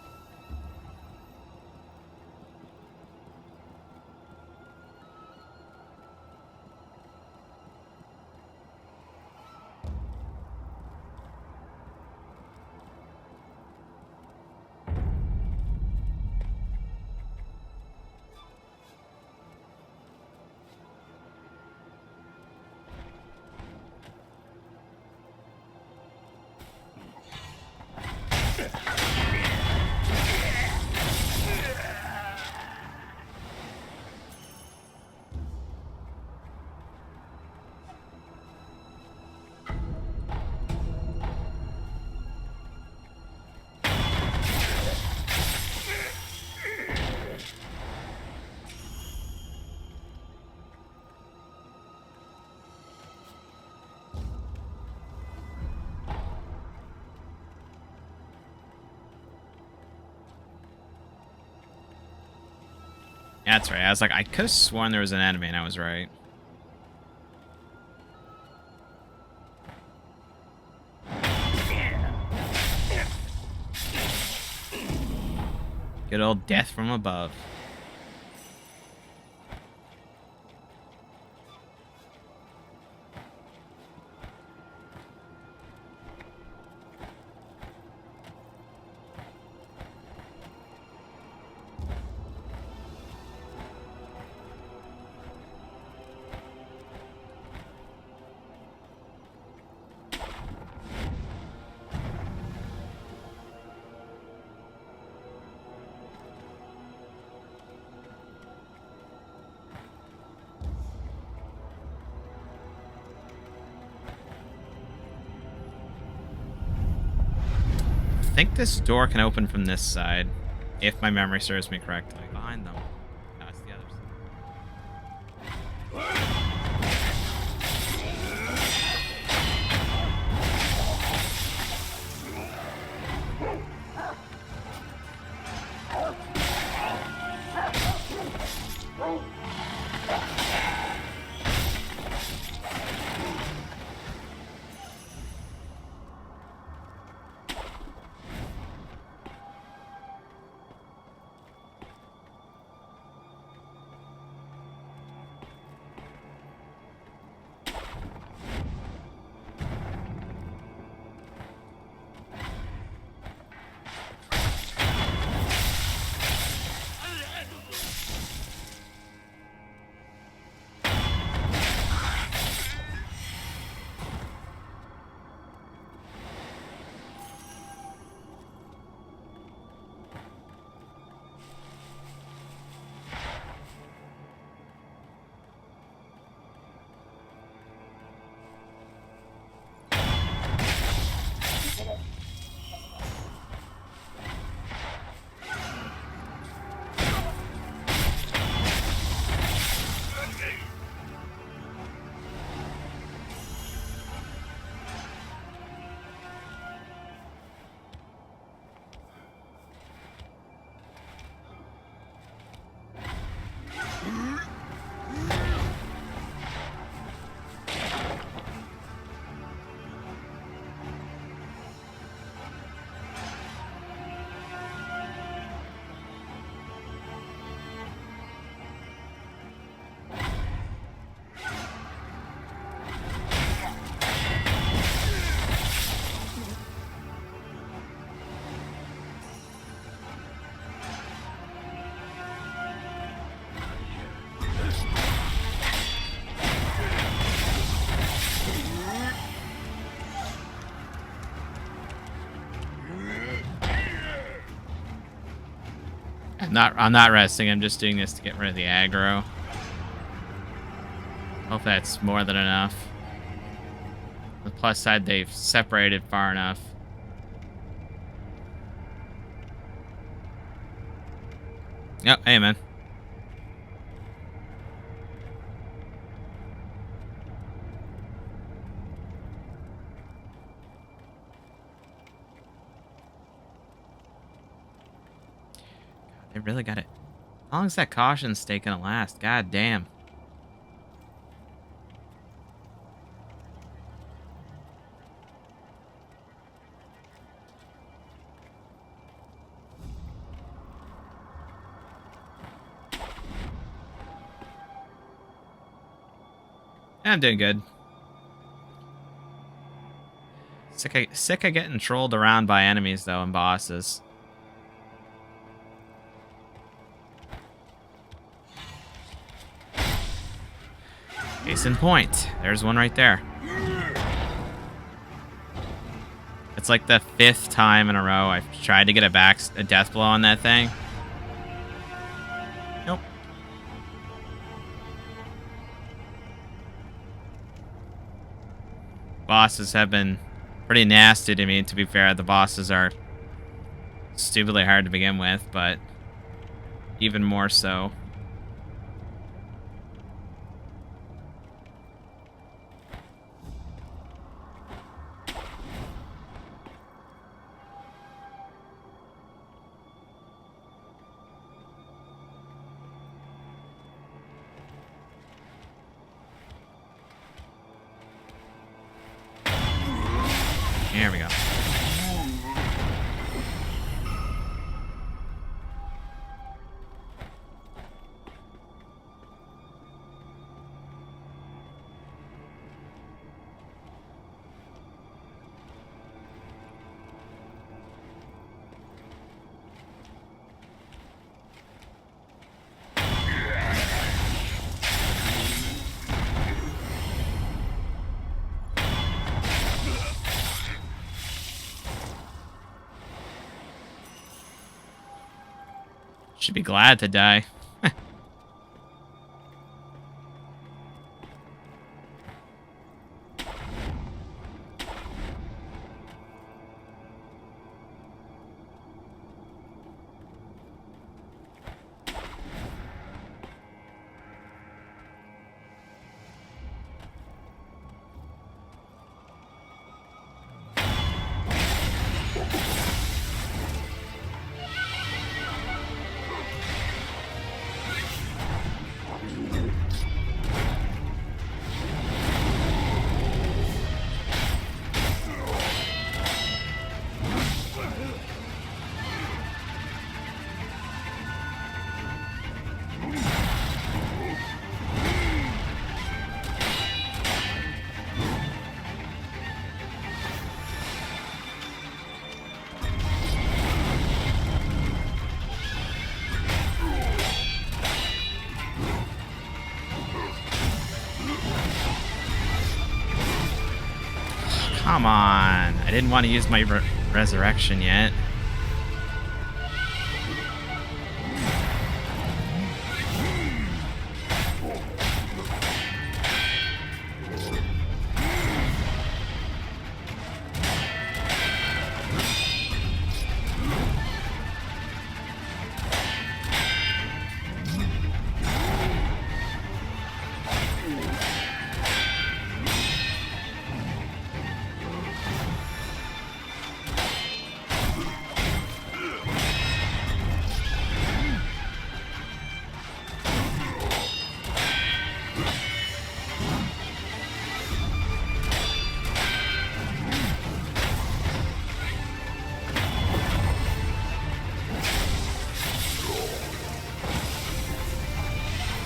Yeah, that's right. I was like, I could have sworn there was an enemy, and I was right. Good old death from above. I think this door can open from this side, if my memory serves me correctly. Behind them. No, it's the other side. I'm not resting. I'm just doing this to get rid of the aggro. Hope that's more than enough. On the plus side, they've separated far enough. Yep, hey man. They really got it. How long is that caution stake gonna last? God damn. I'm doing good. Sick of getting trolled around by enemies, though, and bosses. Case in point. There's one right there. It's like the 5th time in a row I've tried to get a death blow on that thing. Nope. Bosses have been pretty nasty to me, to be fair. The bosses are stupidly hard to begin with, but even more so. Here we go. Should be glad to die. Come on. I didn't want to use my resurrection yet.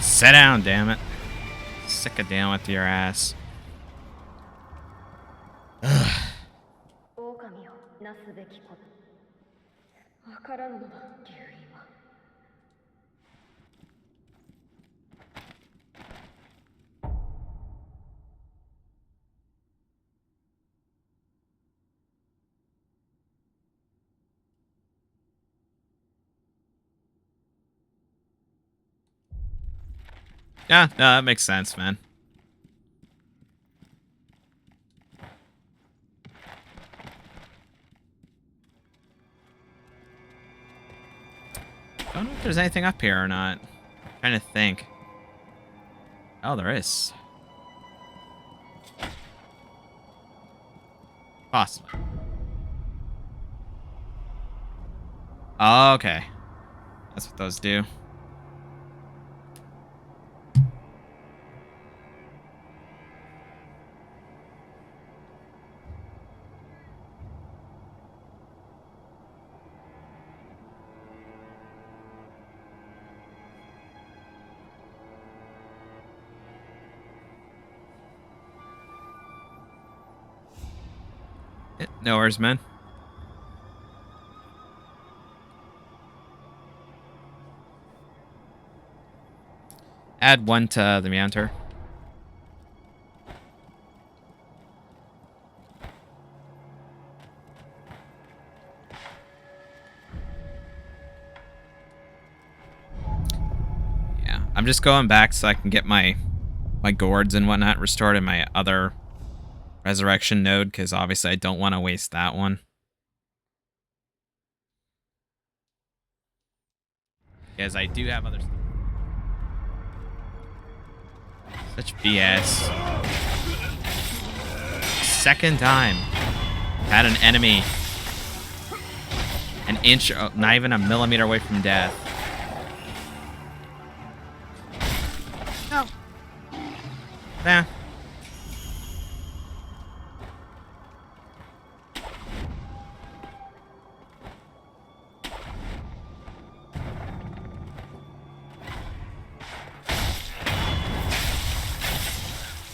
Sit down, damn it. Sick of dealing with your ass. Ugh. 狼よなすべきことわからぬのだ留飲は Yeah, no, that makes sense, man. I don't know if there's anything up here or not. I'm trying to think. Oh, there is. Possibly. Oh, okay. That's what those do. No worries, man. Add one to the meander. Yeah, I'm just going back so I can get my gourds and whatnot restored in my other resurrection node, because obviously I don't want to waste that one. Because I do have other... Such BS. Second time. Had an enemy an inch, not even a millimeter away from death. No. Nah.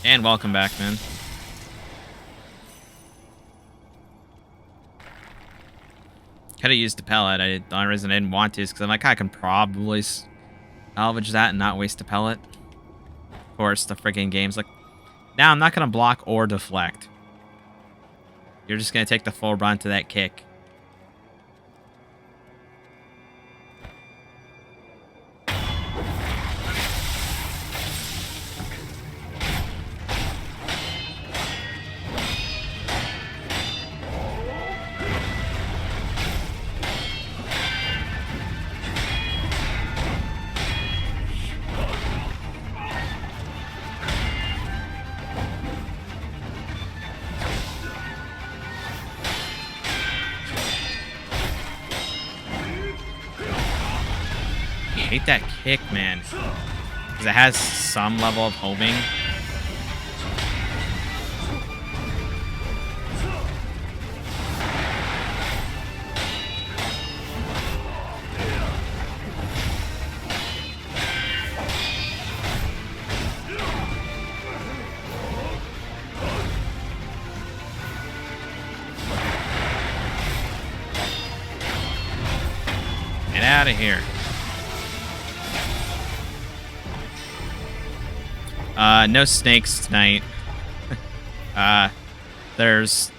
And welcome back, man. Could have used the pellet. The only reason I didn't want to is because I'm like, I can probably salvage that and not waste a pellet. Of course, the freaking game's like, now I'm not going to block or deflect. You're just going to take the full brunt of that kick. I hate that kick, man. Because it has some level of homing. Get out of here. No snakes tonight. There's...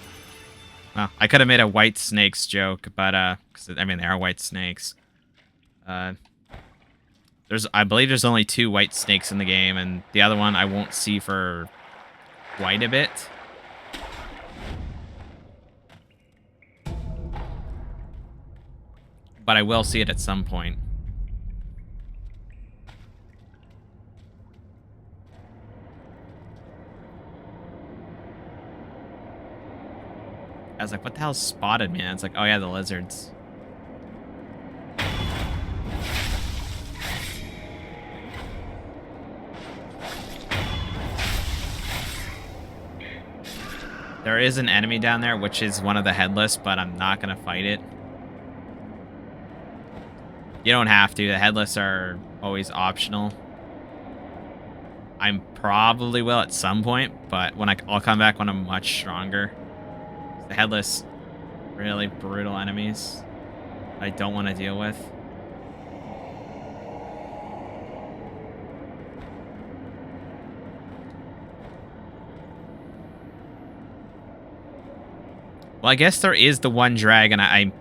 Well, I could have made a white snakes joke, but, cause, I mean, they are white snakes. I believe there's only 2 white snakes in the game, and the other one I won't see for quite a bit. But I will see it at some point. I was like, what the hell spotted me? And it's like, oh yeah, the lizards. There is an enemy down there, which is one of the headless, but I'm not going to fight it. You don't have to. The headless are always optional. I probably will at some point, but when I'll come back when I'm much stronger. The headless, really brutal enemies I don't want to deal with. Well, I guess there is the one dragon I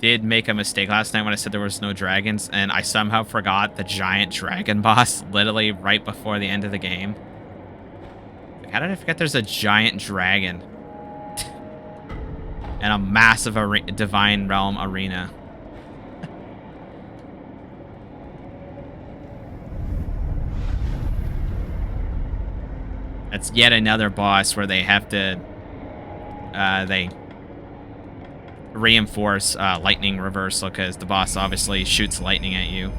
did make a mistake last night when I said there was no dragons, and I somehow forgot the giant dragon boss literally right before the end of the game. Like, how did I forget there's a giant dragon? And a massive Divine Realm arena. That's yet another boss where they have to... they reinforce lightning reversal because the boss obviously shoots lightning at you.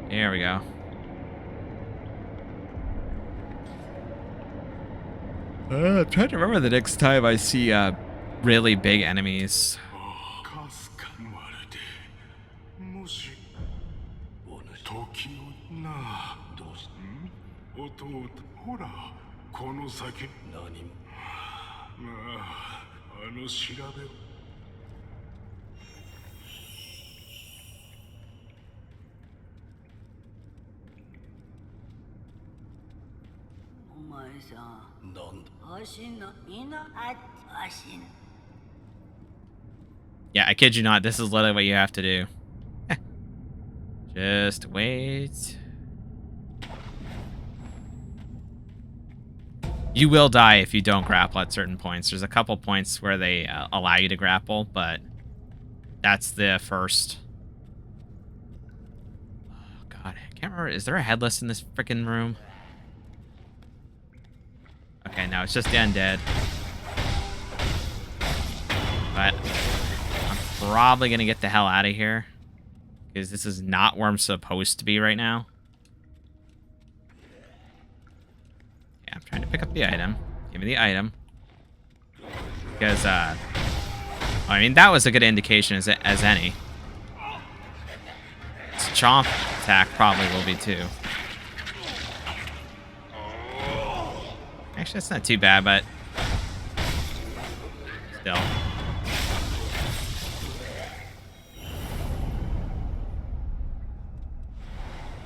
There we go. I'm trying to remember the next time I see really big enemies. Yeah, I kid you not, this is literally what you have to do. Just wait. You will die if you don't grapple at certain points. There's a couple points where they allow you to grapple, but that's the first. Oh, God. I can't remember. Is there a headless in this freaking room? Okay, no, it's just the undead. But I'm probably going to get the hell out of here, because this is not where I'm supposed to be right now. Yeah, I'm trying to pick up the item. Give me the item. Because, I mean, that was a good indication as any. This chomp attack probably will be too. Actually, that's not too bad, but still.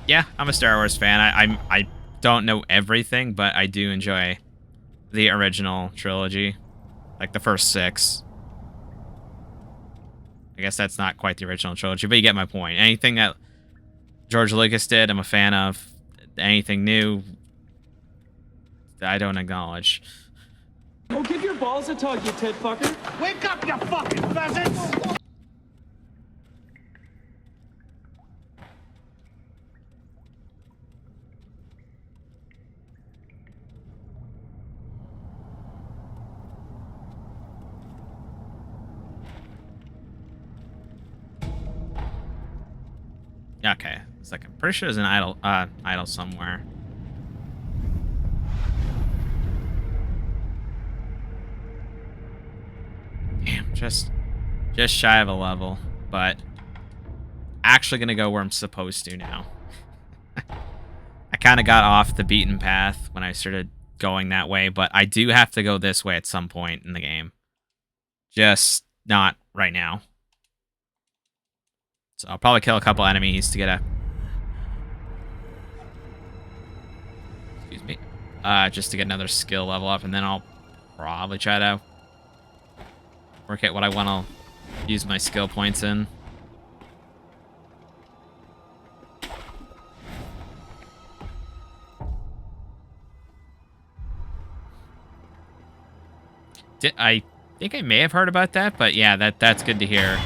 Yeah, I'm a Star Wars fan. I don't know everything, but I do enjoy the original trilogy, like the first 6. I guess that's not quite the original trilogy, but you get my point. Anything that George Lucas did, I'm a fan of. Anything new, I don't acknowledge. Oh, give your balls a tug, you tit fucker. Wake up, you fucking pheasants! Okay, it's like I'm pretty sure there's an idol somewhere. Damn, just shy of a level, but actually gonna go where I'm supposed to now. I kind of got off the beaten path when I started going that way, but I do have to go this way at some point in the game. Just not right now. So I'll probably kill a couple enemies to get a... Excuse me. Just to get another skill level up, and then I'll probably try to work out what I want to use my skill points in. I think I may have heard about that, but yeah, that's good to hear.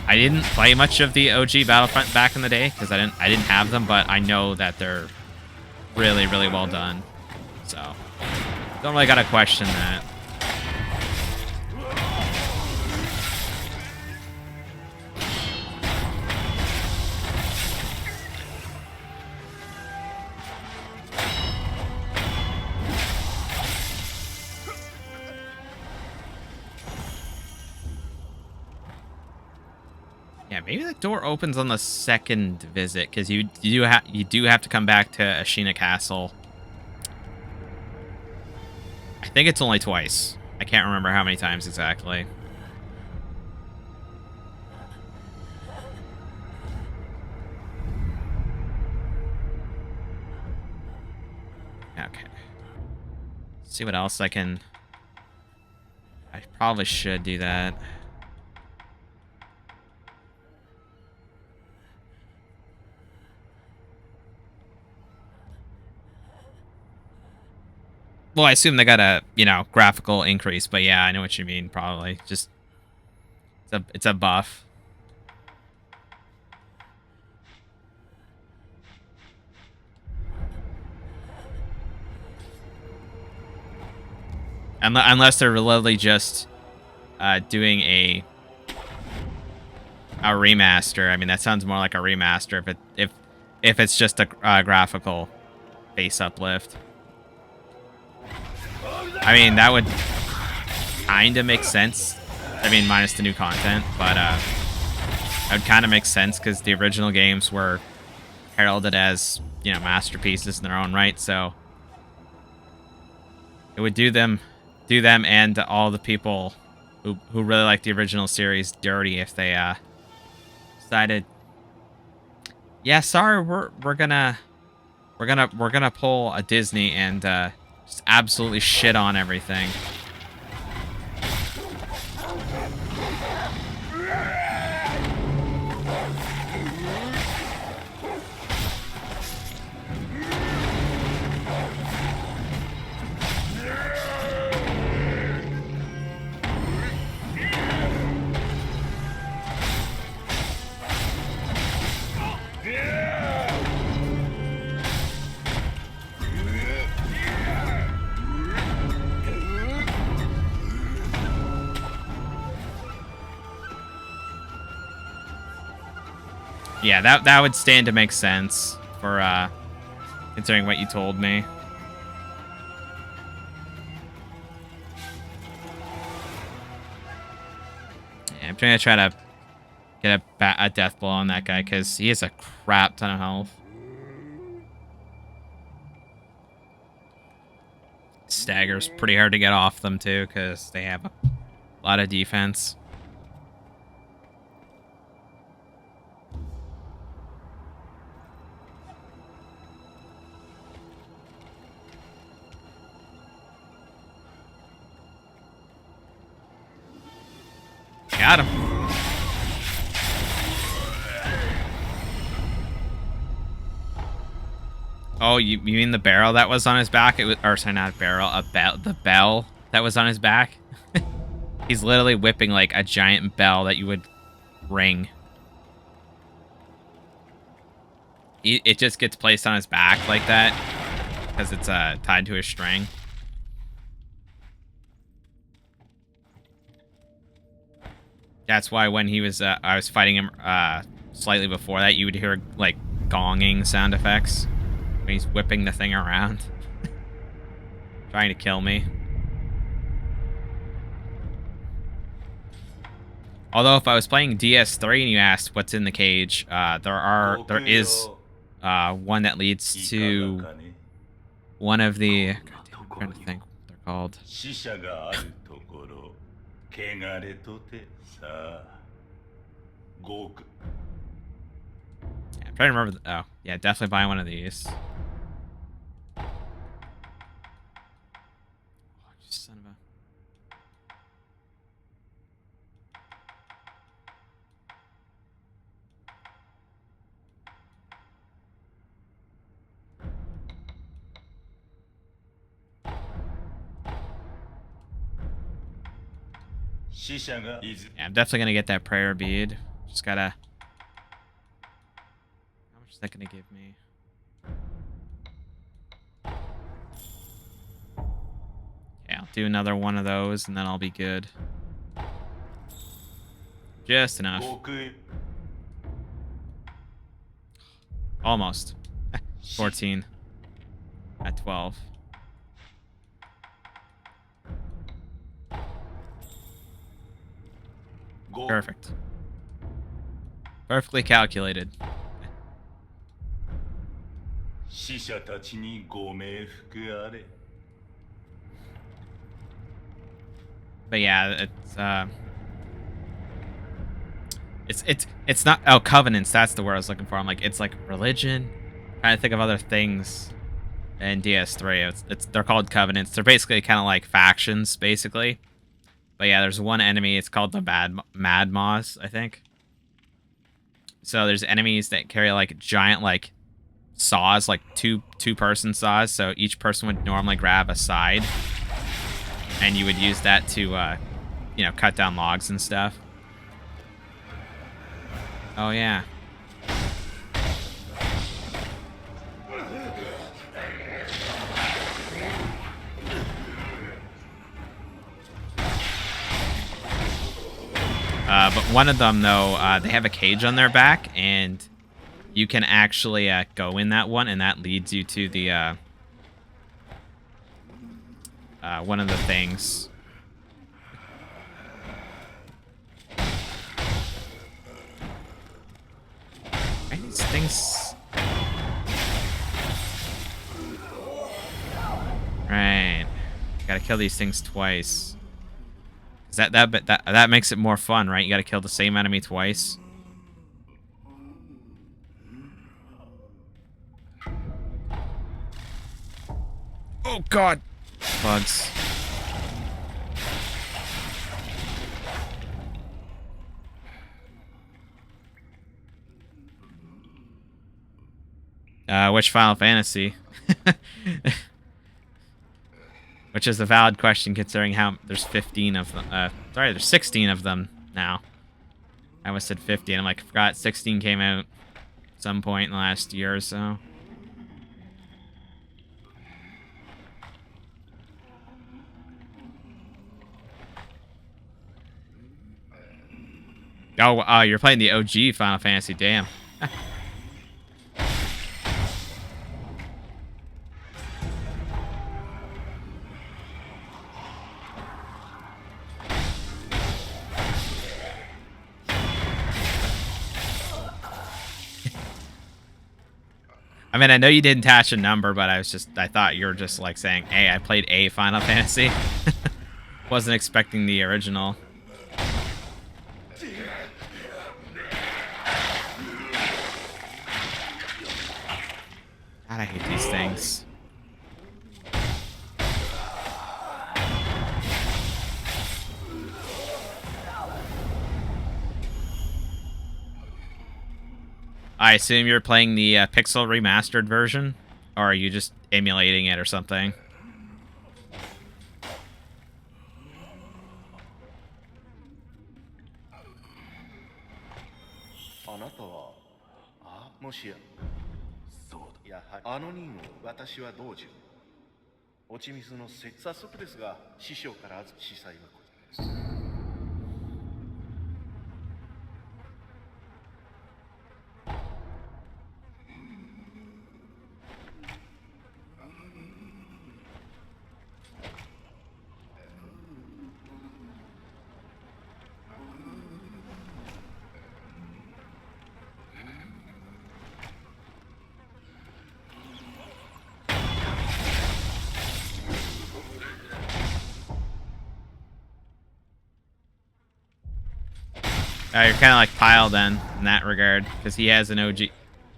I didn't play much of the OG Battlefront back in the day because I didn't have them, but I know that they're really, really well done. So don't really gotta question that. Yeah, maybe the door opens on the second visit, because you do have to come back to Ashina Castle. I think it's only twice. I can't remember how many times exactly. Okay. Let's see what else I can... I Probably should do that. Well, I assume they got a, graphical increase, but yeah, I know what you mean, probably. Just, it's a buff. Unless they're literally just doing a remaster. I mean, that sounds more like a remaster if it's just a graphical face uplift. I mean, that would kind of make sense. I mean, minus the new content, but that would kind of make sense because the original games were heralded as, masterpieces in their own right. So it would do them and all the people who really like the original series dirty if they decided, yeah, sorry, we're gonna pull a Disney and just absolutely shit on everything. Yeah, that would stand to make sense for considering what you told me. Yeah, I'm trying to get a death blow on that guy because he has a crap ton of health. Stagger's pretty hard to get off them too because they have a lot of defense. Got him. Oh, you mean the barrel that was on his back? It was, or sorry, not a barrel, the bell that was on his back. He's literally whipping like a giant bell that you would ring. It just gets placed on his back like that because it's tied to a string. That's why when he was, I was fighting him slightly before that, you would hear like gonging sound effects when he's whipping the thing around, trying to kill me. Although if I was playing DS3 and you asked what's in the cage, there is one that leads to one of the. God damn, I'm trying to think what they're called. Yeah, I'm trying to remember. Oh, yeah, definitely buy one of these. Oh, son of a. Yeah, I'm definitely gonna get that prayer bead. Just gotta. How much is that gonna give me? Yeah, I'll do another one of those and then I'll be good. Just enough. Almost. 14. At 12. Perfect. Perfectly calculated. But yeah, it's not, oh, covenants, that's the word I was looking for. I'm like, it's like religion. Trying to think of other things in DS3. They're called covenants. They're basically kind of like factions, basically. But yeah, there's one enemy. It's called the Mad Moss, I think. So there's enemies that carry like giant like saws, like two-person saws. So each person would normally grab a side, and you would use that to, you know, cut down logs and stuff. Oh yeah. But one of them, though, they have a cage on their back, and you can actually go in that one, and that leads you to the one of the things. Right, these things. Right, gotta kill these things twice. That makes it more fun, right? You gotta kill the same enemy twice. Oh god! Bugs. Which Final Fantasy? Which is a valid question considering how there's 15 of them. Sorry, there's 16 of them now. I almost said 50, and I'm like, I forgot 16 came out at some point in the last year or so. Oh, you're playing the OG Final Fantasy, damn. I mean, I know you didn't attach a number, but I thought you were just like saying, hey, I played a Final Fantasy. Wasn't expecting the original. God, I hate these things. I assume you're playing the Pixel Remastered version? Or are you just emulating it or something? You're kind of like Pyle then, in that regard, because he has an OG,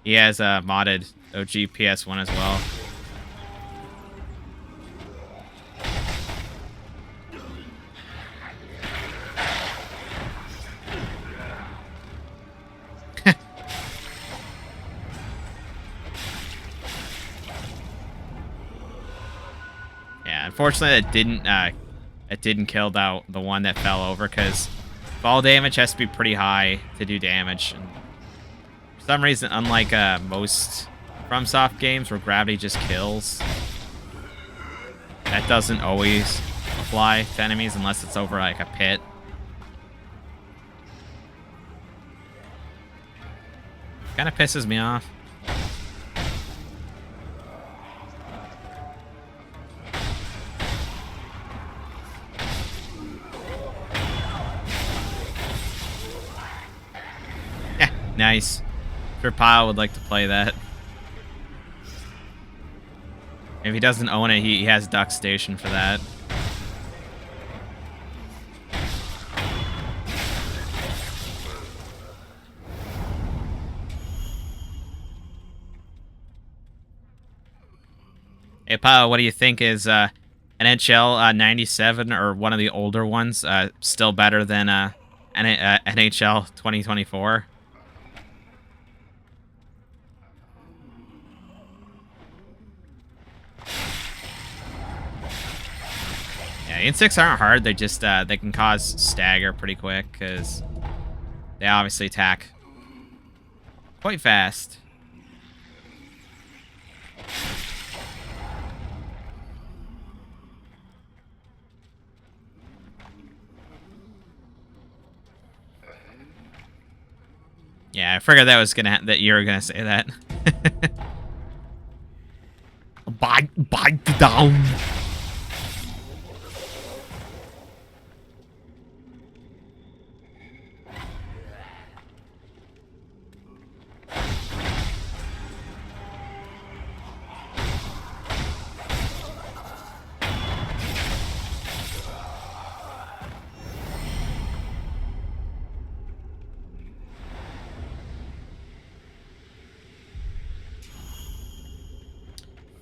he has a modded OG PS1 as well. Yeah, unfortunately, it didn't kill the one that fell over, because fall damage has to be pretty high to do damage. And for some reason, unlike most FromSoft games where gravity just kills, that doesn't always apply to enemies unless it's over like a pit. Kind of pisses me off. Nice. Sure, Pyle would like to play that. If he doesn't own it, he has Duck Station for that. Hey, Pyle, what do you think is NHL 97 or one of the older ones, still better than NHL 2024. Yeah, insects aren't hard. They just they can cause stagger pretty quick because they obviously attack quite fast. Yeah, I figured that you were gonna say that. Bite down.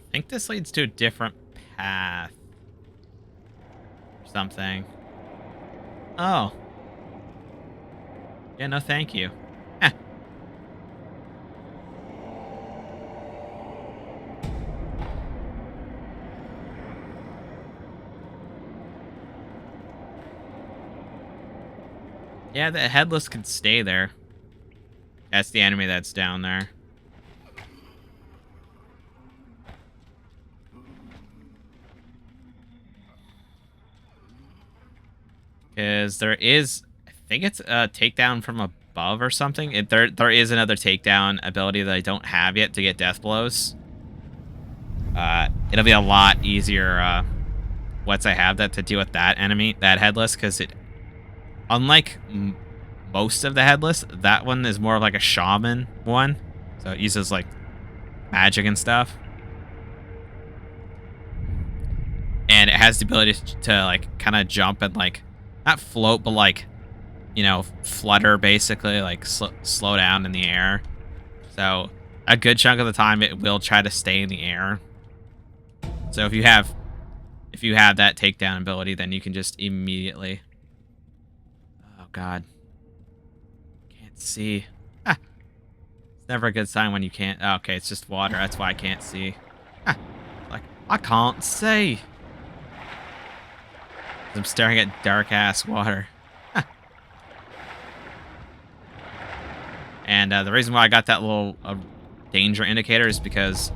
I think this leads to a different path. Or something. Oh. Yeah, no thank you. Heh. Yeah, the headless can stay there. That's the enemy that's down there. Because there is, I think it's a takedown from above or something. There is another takedown ability that I don't have yet to get death blows. It'll be a lot easier once I have that to deal with that enemy, that headless, because unlike most of the headless, that one is more of like a shaman one. So it uses like magic and stuff. And it has the ability to like kind of jump and like, not float, but like, you know, flutter basically, like slow down in the air. So a good chunk of the time it will try to stay in the air. So if you have that takedown ability, then you can just immediately. Oh God, can't see. Ah. It's never a good sign when you can't. Oh, okay, it's just water. That's why I can't see. Ah. Like I can't see. I'm staring at dark ass water. Huh. And the reason why I got that little danger indicator is because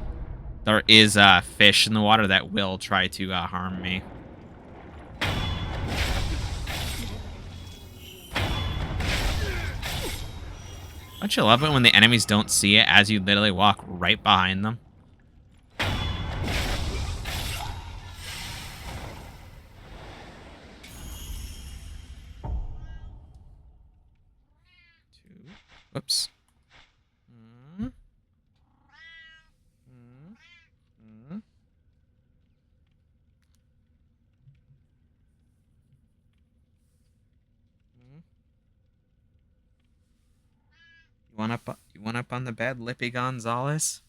there is fish in the water that will try to harm me. Don't you love it when the enemies don't see it as you literally walk right behind them? Whoops. You want up on the bed, Lippy Gonzalez?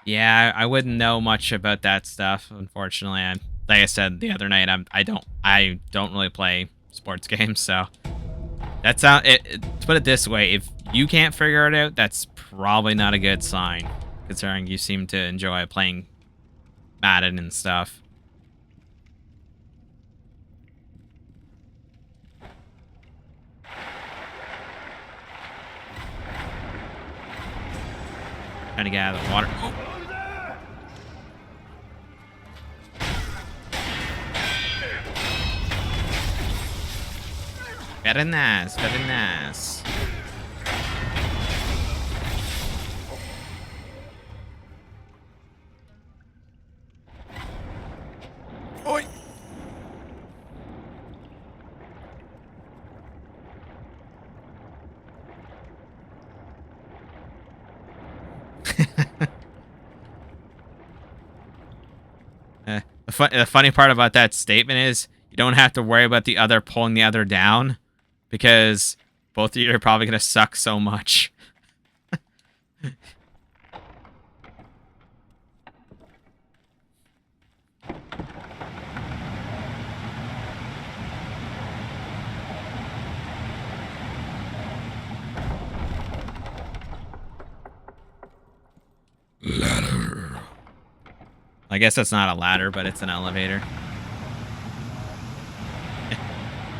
Yeah, I wouldn't know much about that stuff, unfortunately. Like I said the other night, I don't really play sports games, so that's how to put it this way, if you can't figure it out, that's probably not a good sign, considering you seem to enjoy playing Madden and stuff. Trying to get out of the water. Oh. Very nice, very nice. The funny part about that statement is you don't have to worry about the other pulling the other down because both of you are probably going to suck so much. Ladder. I guess that's not a ladder, but it's an elevator.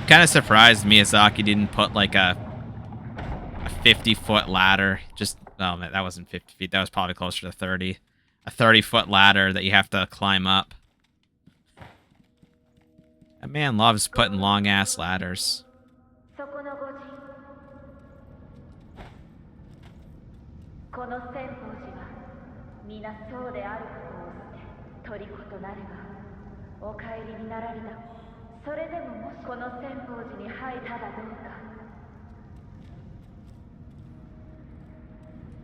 Kind of surprised Miyazaki didn't put like a 50-foot ladder. Just, oh man, that wasn't 50 feet. That was probably closer to 30. A 30-foot ladder that you have to climb up. That man loves putting long-ass ladders. この千宝寺は皆そうであることを捨て虜となればお帰りになられた。それでももしこの千宝寺に入ったらどうか。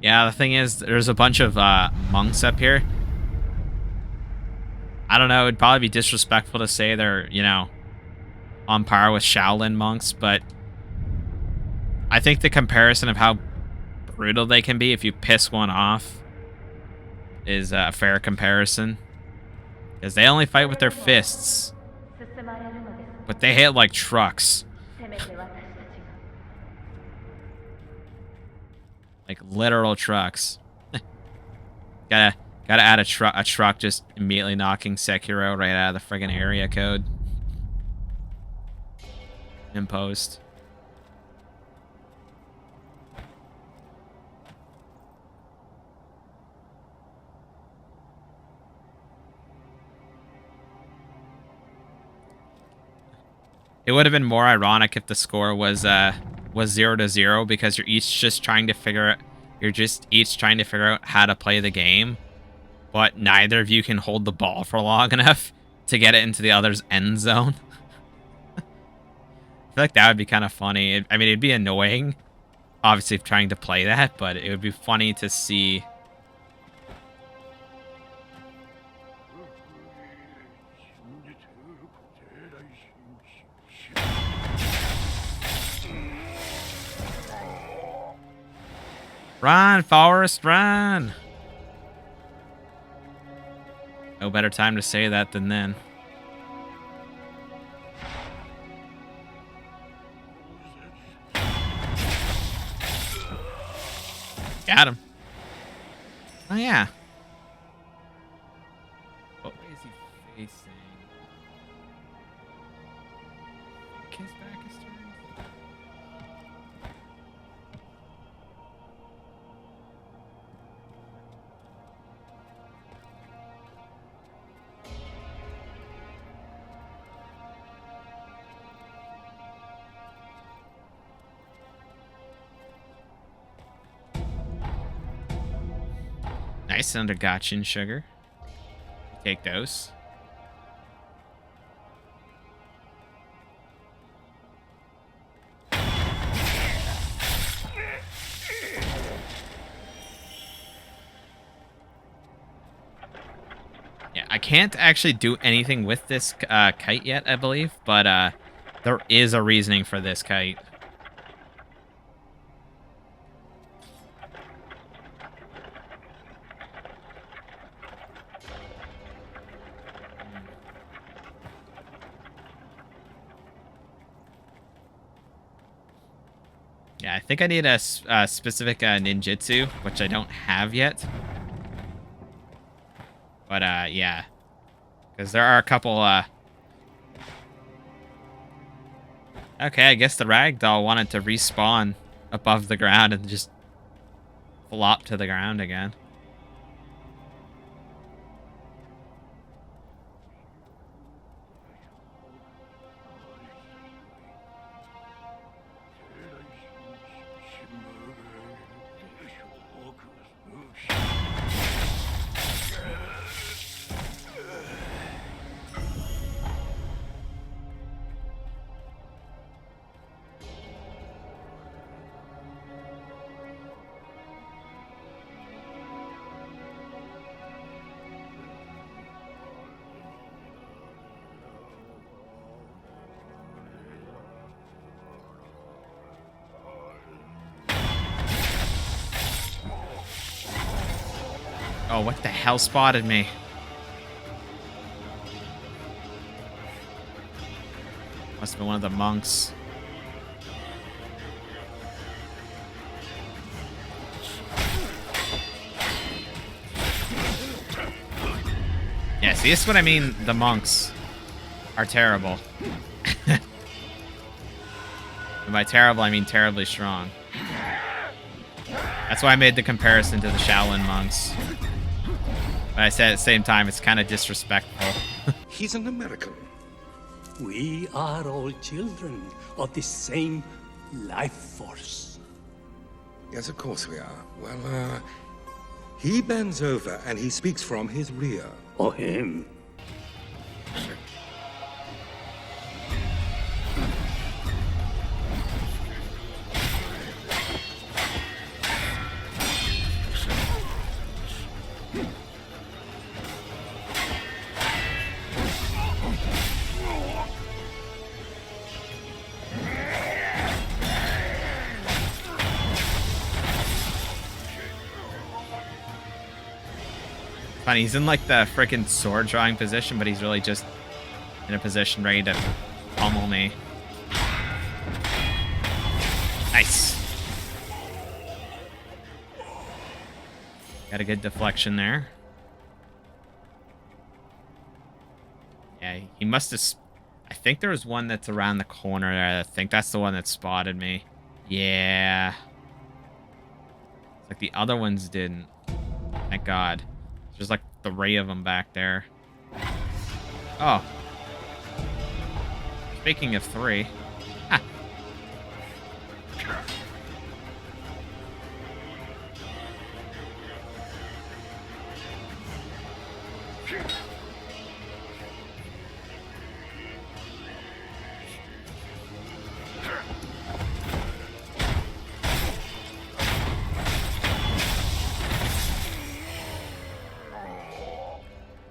Yeah, the thing is, there's a bunch of monks up here. I don't know, it'd probably be disrespectful to say they're, you know, on par with Shaolin monks, but I think the comparison of how brutal they can be if you piss one off is a fair comparison. Because they only fight with their fists, but they hit like trucks. Like literal trucks. gotta add a truck just immediately knocking Sekiro right out of the friggin' area code. Imposed. It would have been more ironic if the score was 0-0 because you're each trying to figure out how to play the game, but neither of you can hold the ball for long enough to get it into the other's end zone. I feel like that would be kind of funny. I mean, it'd be annoying, obviously, trying to play that, but it would be funny to see. Run, Forrest, run! No better time to say that than then. Got him. Oh, yeah. What way is he facing? His back is turned. Nice under Gotchin sugar. Take those. Yeah, I can't actually do anything with this kite yet, I believe, but there is a reasoning for this kite. Yeah, I think I need a specific ninjutsu, which I don't have yet. But, yeah. Because there are a couple, Okay, I guess the ragdoll wanted to respawn above the ground and just flop to the ground again. Oh, what the hell spotted me? Must have been one of the monks. Yeah, see, this is what I mean. The monks are terrible. And by terrible, I mean terribly strong. That's why I made the comparison to the Shaolin monks. But I said at the same time, it's kind of disrespectful. He's an American. We are all children of the same life force. Yes, of course we are. Well, he bends over and he speaks from his rear. Or him. Funny, he's in like the freaking sword drawing position, but he's really just in a position ready to pummel me. Nice. Got a good deflection there. Yeah, he must have... I think there was one that's around the corner there. I think that's the one that spotted me. Yeah. It's like the other ones didn't. Thank God. There's like 3 of them back there. Oh. Speaking of 3. Ha.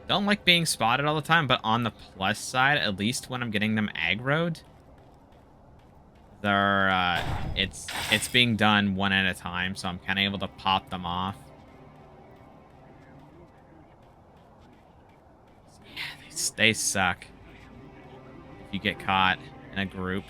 Don't like being spotted all the time, but on the plus side, at least when I'm getting them aggroed, they're it's being done one at a time, so I'm kind of able to pop them off. Yeah, they suck if you get caught in a group.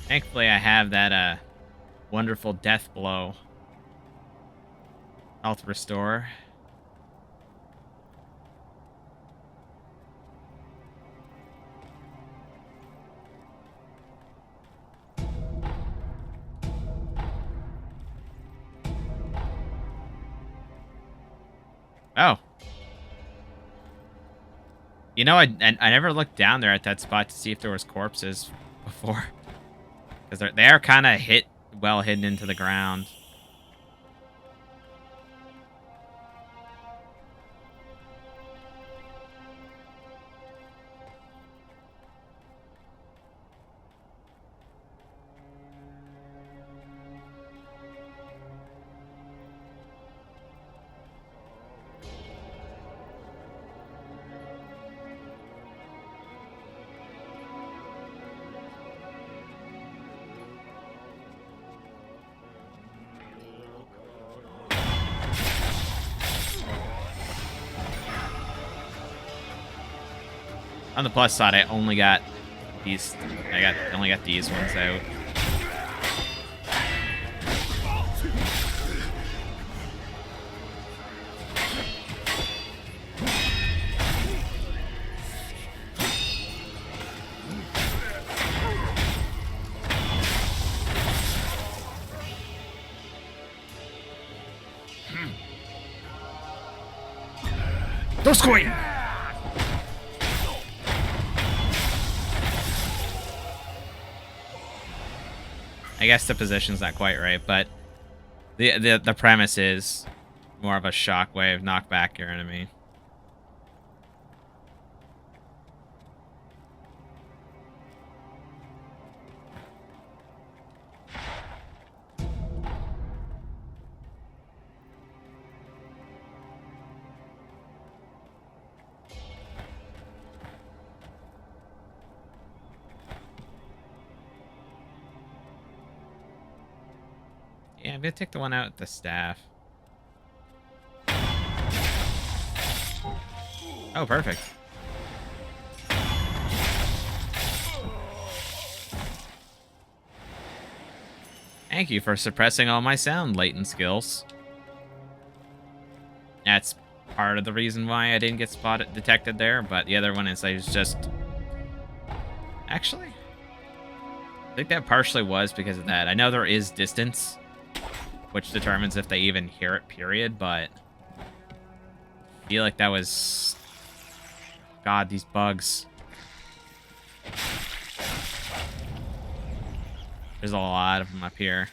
Thankfully, I have that wonderful death blow. Health restore. Oh. You know, I never looked down there at that spot to see if there was corpses before. Because they are kind of well hidden into the ground. On the plus side, I only got these. I only got these ones out. Doskoi! I guess the position's not quite right, but the premise is more of a shockwave, knock back your enemy. gonna take the one out with the staff. Oh, perfect. Thank you for suppressing all my sound latent skills. That's part of the reason why I didn't get detected there, but the other one is I was just... Actually, I think that partially was because of that. I know there is distance, which determines if they even hear it, period, but I feel like that was... God, these bugs. There's a lot of them up here.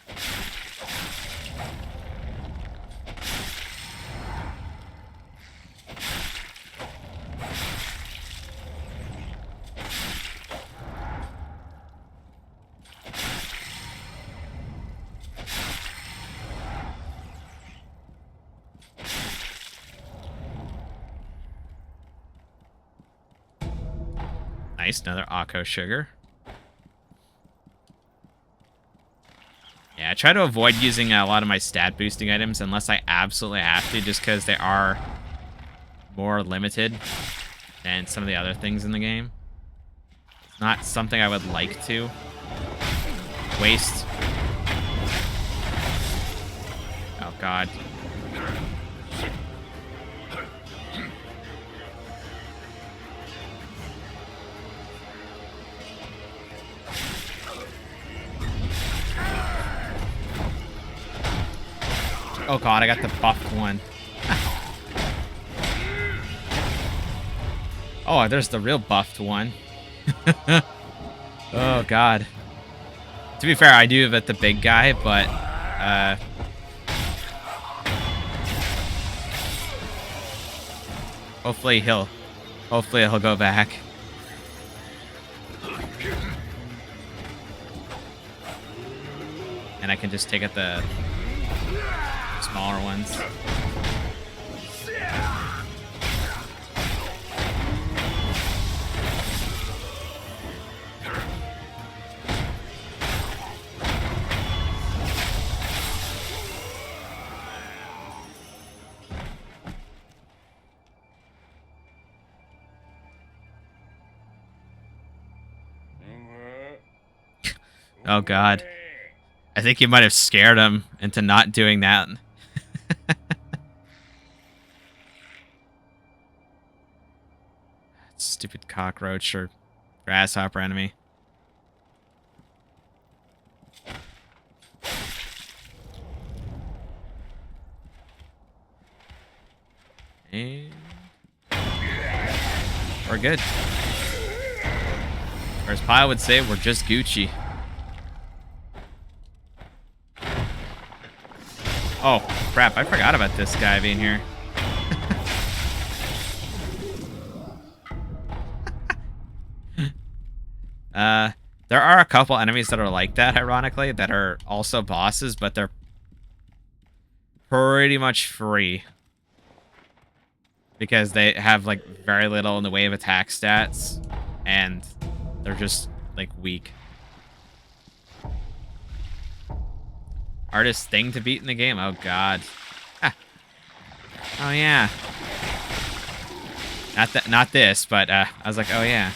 Nice, another Akko sugar. Yeah, I try to avoid using a lot of my stat boosting items unless I absolutely have to, just because they are more limited than some of the other things in the game. It's not something I would like to waste. Oh, God. Oh god, I got the buffed one. Oh, there's the real buffed one. Oh god. To be fair, I do have the big guy, but hopefully he'll go back. And I can just take out the smaller ones. Oh god. I think you might have scared him into not doing that. Stupid cockroach or grasshopper enemy. And we're good. Or as Pyle would say, we're just Gucci. Oh, crap. I forgot about this guy being here. There are a couple enemies that are like that, ironically, that are also bosses, but they're pretty much free. Because they have, like, very little in the way of attack stats, and they're just, like, weak. Hardest thing to beat in the game? Oh, God. Ah. Oh, yeah. Not this, but I was like, oh, yeah.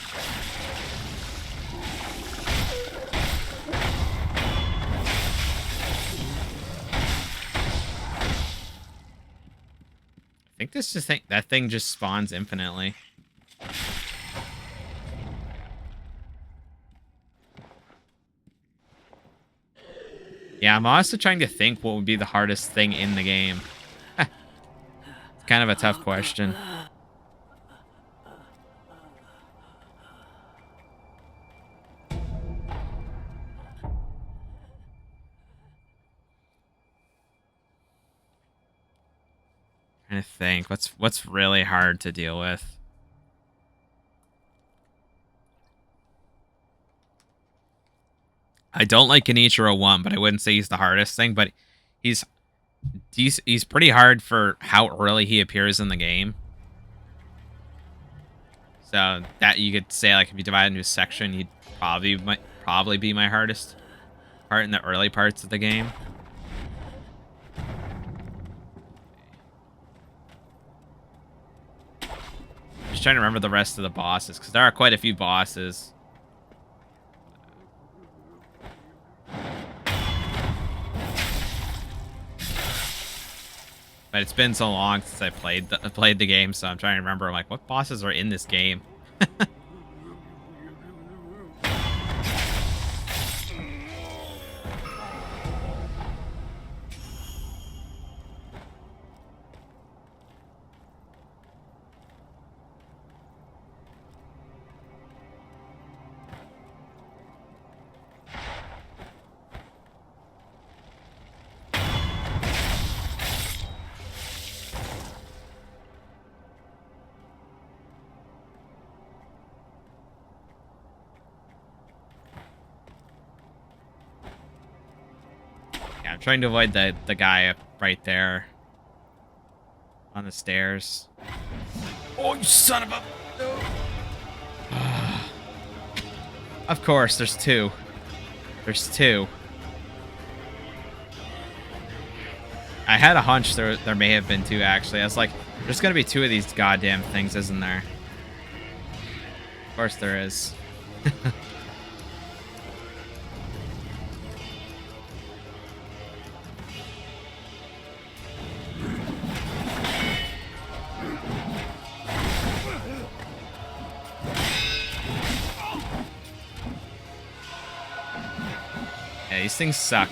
I think that thing just spawns infinitely. Yeah, I'm also trying to think what would be the hardest thing in the game. It's kind of a tough question. Trying to think what's really hard to deal with. I don't like Genichiro 1, but I wouldn't say he's the hardest thing, but he's pretty hard for how early he appears in the game. So that you could say, like, if you divide into a section, he'd probably be my hardest part in the early parts of the game. trying to remember the rest of the bosses, because there are quite a few bosses. But it's been so long since I played the game, so I'm trying to remember, like, what bosses are in this game? I'm trying to avoid the guy up right there on the stairs. Oh, you son of a... Of course, there's two. There's two. I had a hunch there may have been two, actually. I was like, there's gonna be two of these goddamn things, isn't there? Of course there is. Yeah, these things suck.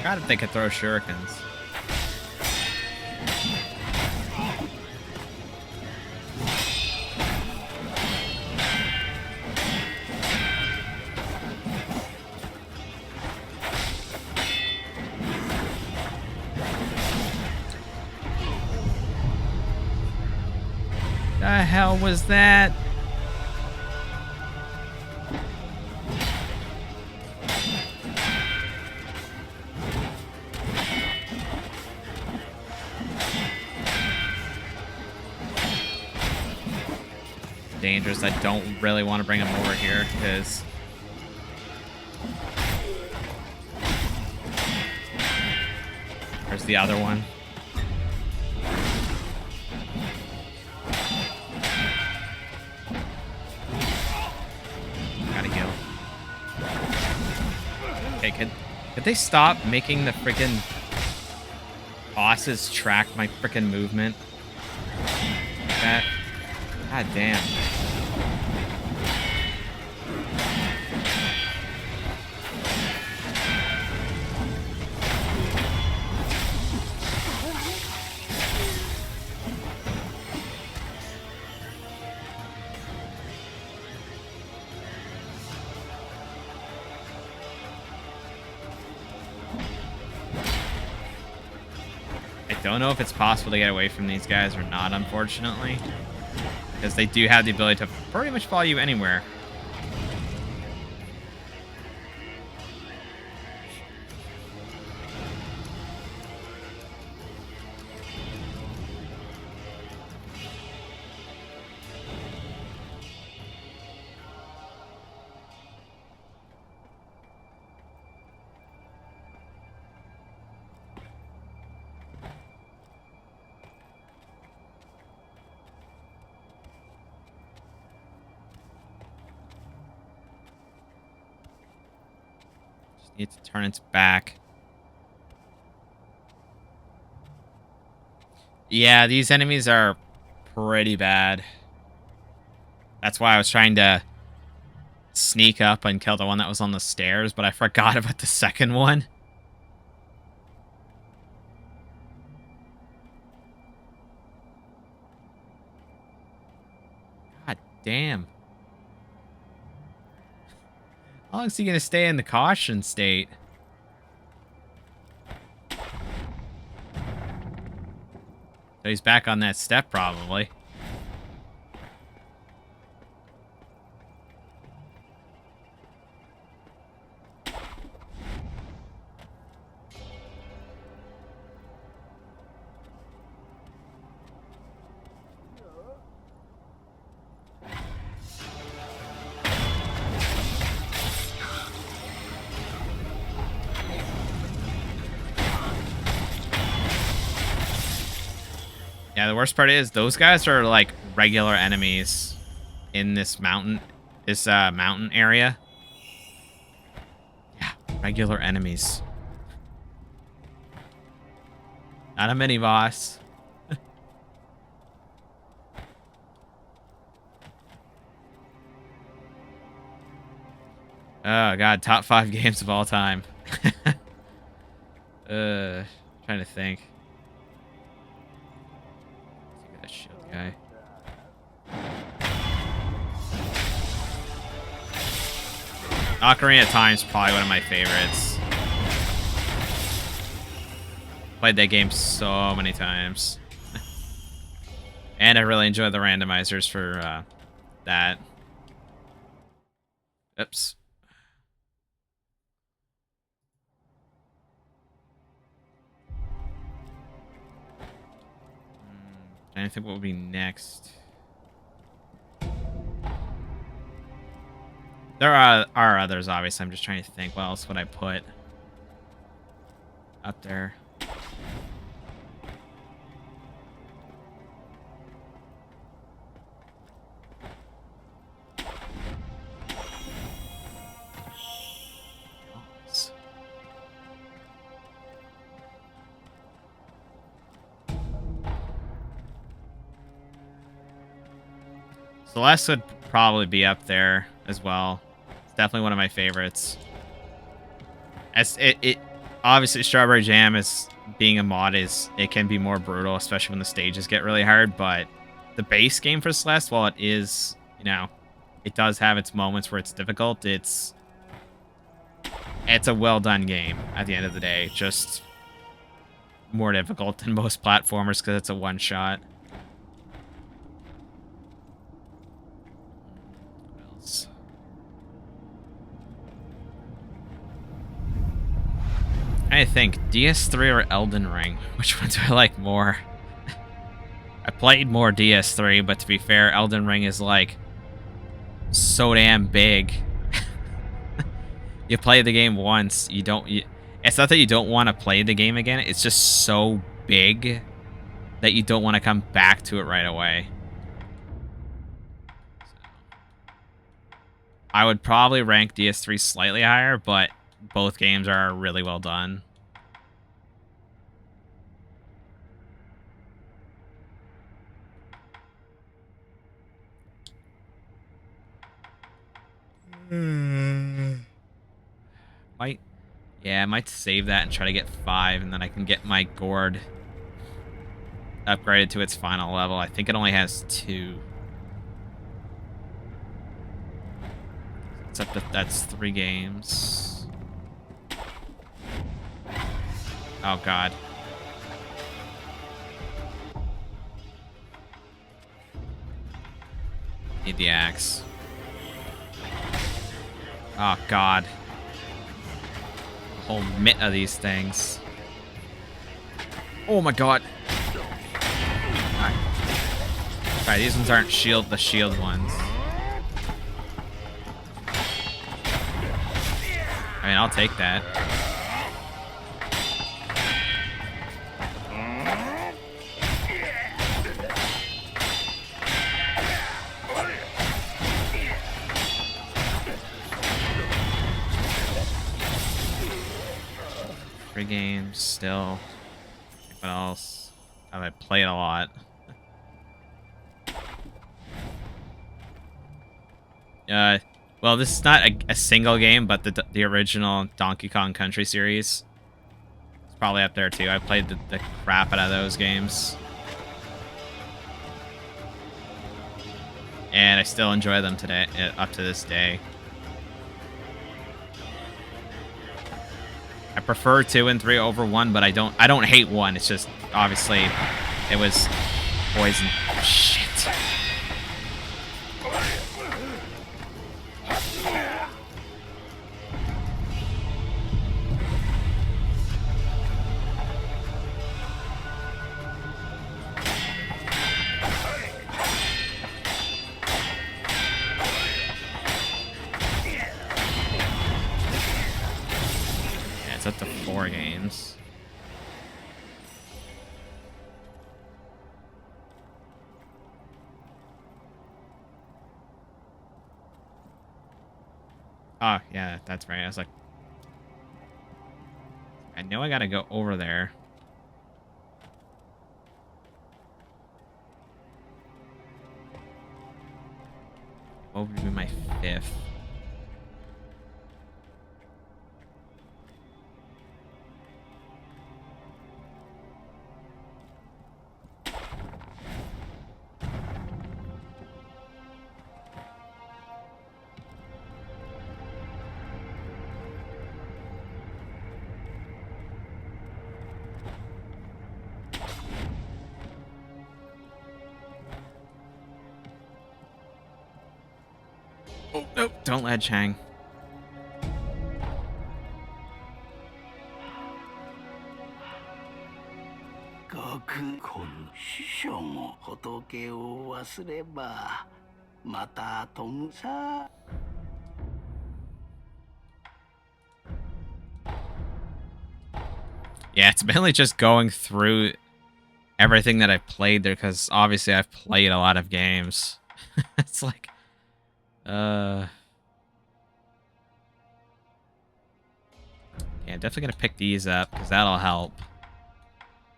God, if they could throw shurikens. The hell was that? Dangerous. I don't really want to bring him over here because there's the other one. Gotta heal. Okay, could they stop making the freaking bosses track my freaking movement? That. God damn. I don't know if it's possible to get away from these guys or not, unfortunately. Because they do have the ability to pretty much follow you anywhere. Need to turn its back. Yeah, these enemies are pretty bad. That's why I was trying to sneak up and kill the one that was on the stairs, but I forgot about the second one. God damn. How long is he gonna stay in the caution state? So he's back on that step, probably. Yeah, the worst part is those guys are like regular enemies in this mountain area. Yeah, regular enemies. Not a mini boss. Oh god, top 5 games of all time. Trying to think. That shield guy. Ocarina of Time's probably one of my favorites. Played that game so many times. And I really enjoy the randomizers for that. Oops. I think what would be next. There are others, obviously. I'm just trying to think what else would I put up there. Celeste would probably be up there as well. It's definitely one of my favorites. As it obviously Strawberry Jam is being a mod it can be more brutal, especially when the stages get really hard, but the base game for Celeste, while it is, you know, it does have its moments where it's difficult, it's a well done game at the end of the day. Just more difficult than most platformers because it's a one shot. I think DS3 or Elden Ring. Which one do I like more? I played more DS3, but to be fair, Elden Ring is like so damn big. You play the game once, it's not that you don't want to play the game again, it's just so big that you don't want to come back to it right away. I would probably rank DS3 slightly higher, but both games are really well done. I might save that and try to get 5, and then I can get my gourd upgraded to its final level. I think it only has 2. Except that that's 3 games. Oh god. Need the axe. Oh god. A whole mitt of these things. Oh my god. Alright, these ones aren't the shield ones. I mean, I'll take that. Games still. What else? I played a lot. Well, this is not a single game, but the original Donkey Kong Country series. It's probably up there too. I played the crap out of those games. And I still enjoy them today, up to this day. I prefer 2 and 3 over 1, but I don't hate 1. It's just obviously it was poison. Shit. It's up to 4 games. Oh, yeah, that's right. I was like, I know I gotta go over there. What would be my 5th? Oh, no, don't ledge hang. Yeah, it's mainly just going through everything that I've played there, because obviously I've played a lot of games. It's like, yeah, definitely gonna pick these up, because that'll help.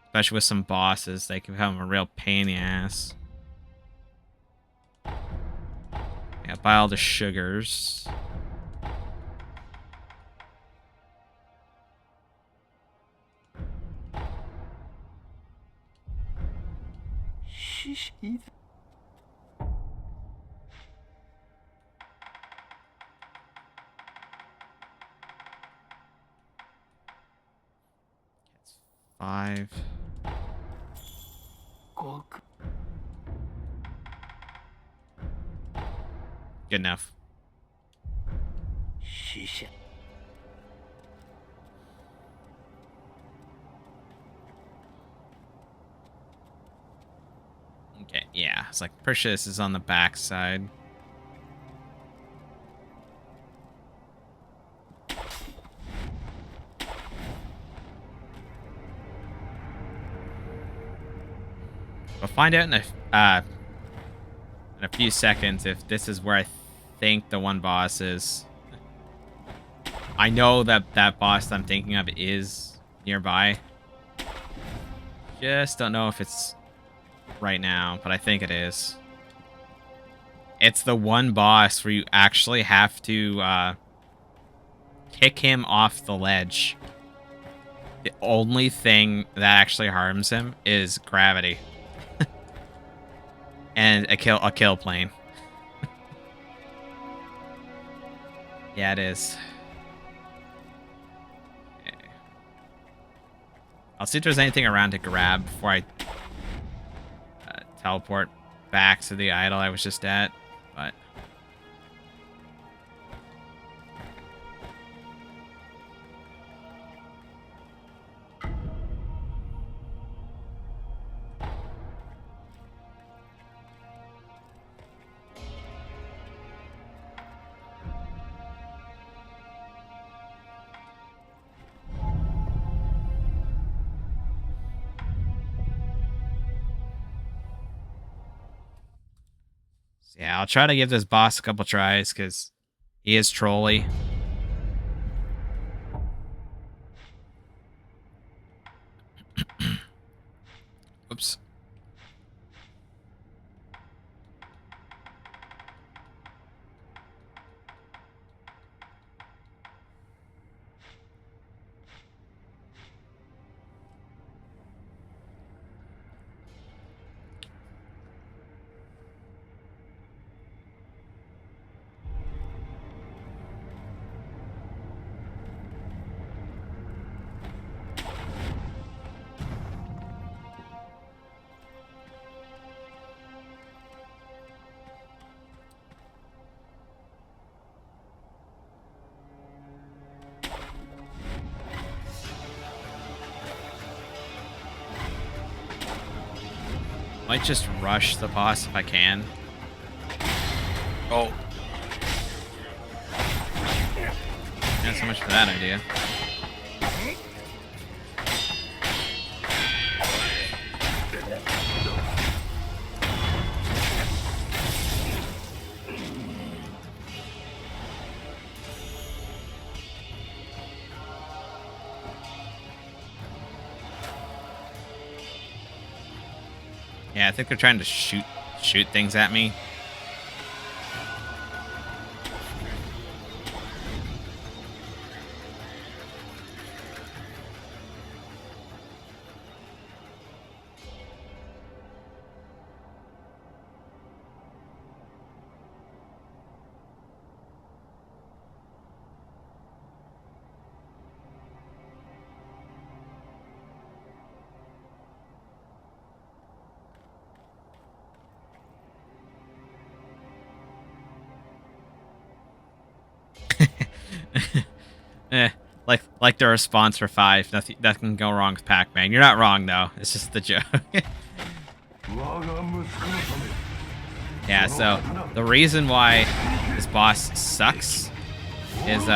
Especially with some bosses, they can become a real pain in the ass. Yeah, buy all the sugars. It's 5. Good enough. Okay, yeah. It's like, pretty sure this is on the back side. We'll find out in a few seconds if this is where I think the one boss is. I know that that boss I'm thinking of is nearby. Just don't know if it's right now, but I think it is. It's the one boss where you actually have to kick him off the ledge. The only thing that actually harms him is gravity. And a kill plane. Yeah, it is. Okay. I'll see if there's anything around to grab before I teleport back to the idol I was just at. But yeah, I'll try to give this boss a couple tries, because he is trolly. Oops. Might just rush the boss if I can. Oh. Not so much for that idea. Yeah, I think they're trying to shoot things at me. Like the response for 5. Nothing can go wrong with Pac-Man. You're not wrong though. It's just the joke. Yeah. So the reason why this boss sucks is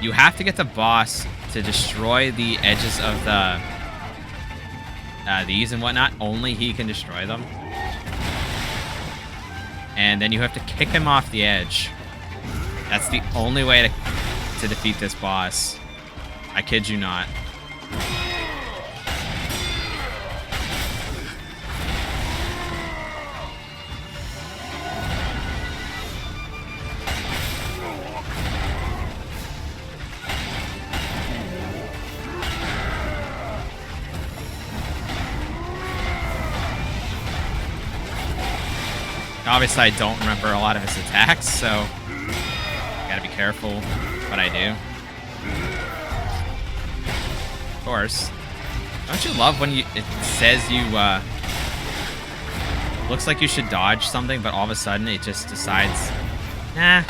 you have to get the boss to destroy the edges of the these and whatnot. Only he can destroy them. And then you have to kick him off the edge. That's the only way to defeat this boss. I kid you not. Obviously, I don't remember a lot of his attacks, so gotta be careful what I do. Of course. Don't you love when it says you, looks like you should dodge something, but all of a sudden it just decides, nah.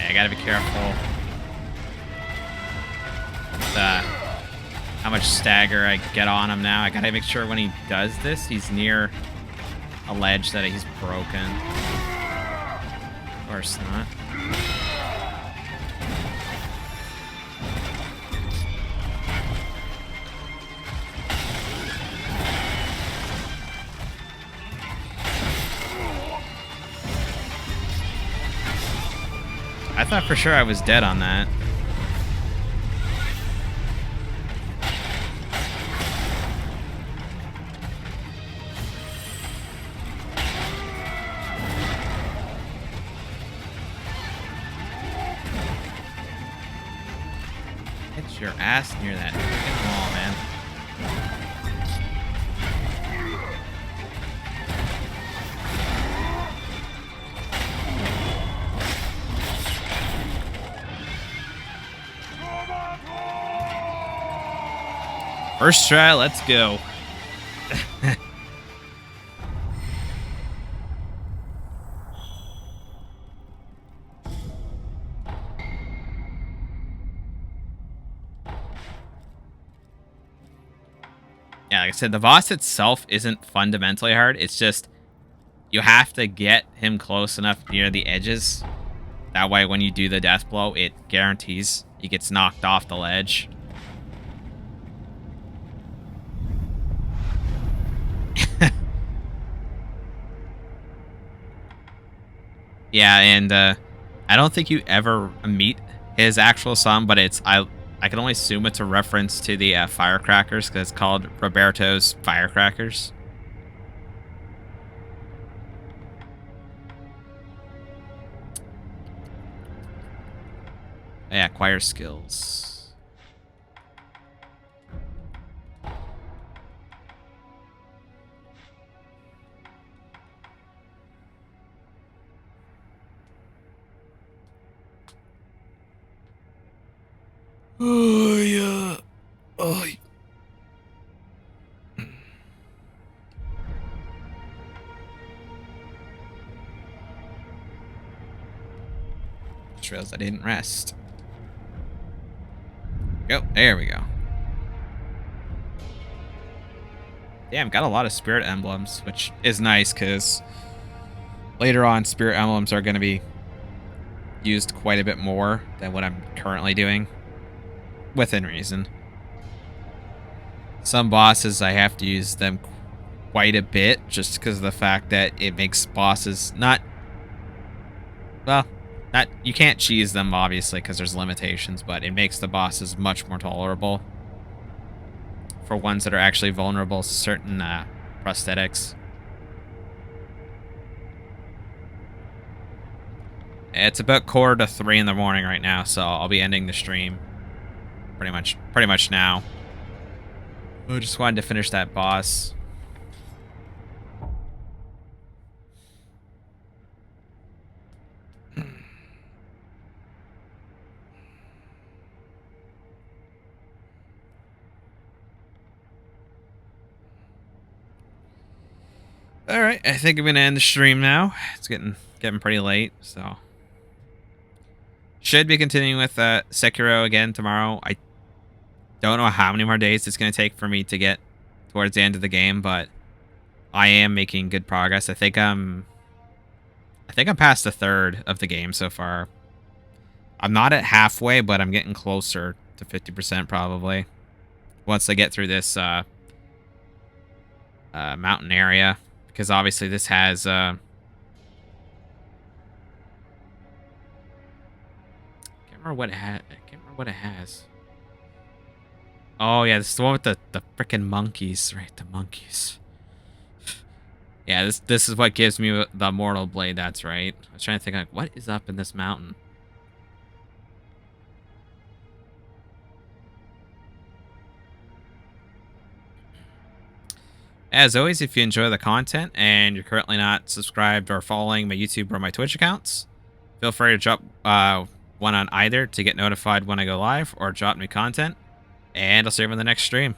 I gotta be careful with how much stagger I get on him now. I gotta make sure when he does this, he's near a ledge that he's broken. Of course not. I thought for sure I was dead on that. Get your ass near that freaking wall, man. First try, let's go. Yeah, like I said, the boss itself isn't fundamentally hard. It's just you have to get him close enough near the edges. That way, when you do the death blow, it guarantees he gets knocked off the ledge. Yeah, and I don't think you ever meet his actual son, but I can only assume it's a reference to the firecrackers because it's called Roberto's Firecrackers. Yeah, acquire skills. Oh, yeah. Oh. Just realized I didn't rest. Yep, there we go. Damn, got a lot of spirit emblems, which is nice because later on, spirit emblems are going to be used quite a bit more than what I'm currently doing. Within reason. Some bosses, I have to use them quite a bit just because of the fact that it makes bosses not... Well, not, you can't cheese them, obviously, because there's limitations, but it makes the bosses much more tolerable for ones that are actually vulnerable to certain prosthetics. It's about 2:45 in the morning right now, so I'll be ending the stream pretty much now. I just wanted to finish that boss. All right, I think I'm gonna end the stream now. It's getting pretty late, so should be continuing with Sekiro again tomorrow. I don't know how many more days it's gonna take for me to get towards the end of the game, but I am making good progress. I think I'm past a third of the game so far. I'm not at halfway, but I'm getting closer to 50% probably once I get through this mountain area. Because obviously this has can't remember what it has. Oh yeah, this is the one with the freaking monkeys, right? The monkeys. Yeah, this is what gives me the mortal blade. That's right. I was trying to think like, what is up in this mountain? As always, if you enjoy the content and you're currently not subscribed or following my YouTube or my Twitch accounts, feel free to drop one on either to get notified when I go live or drop new content. And I'll see you in the next stream.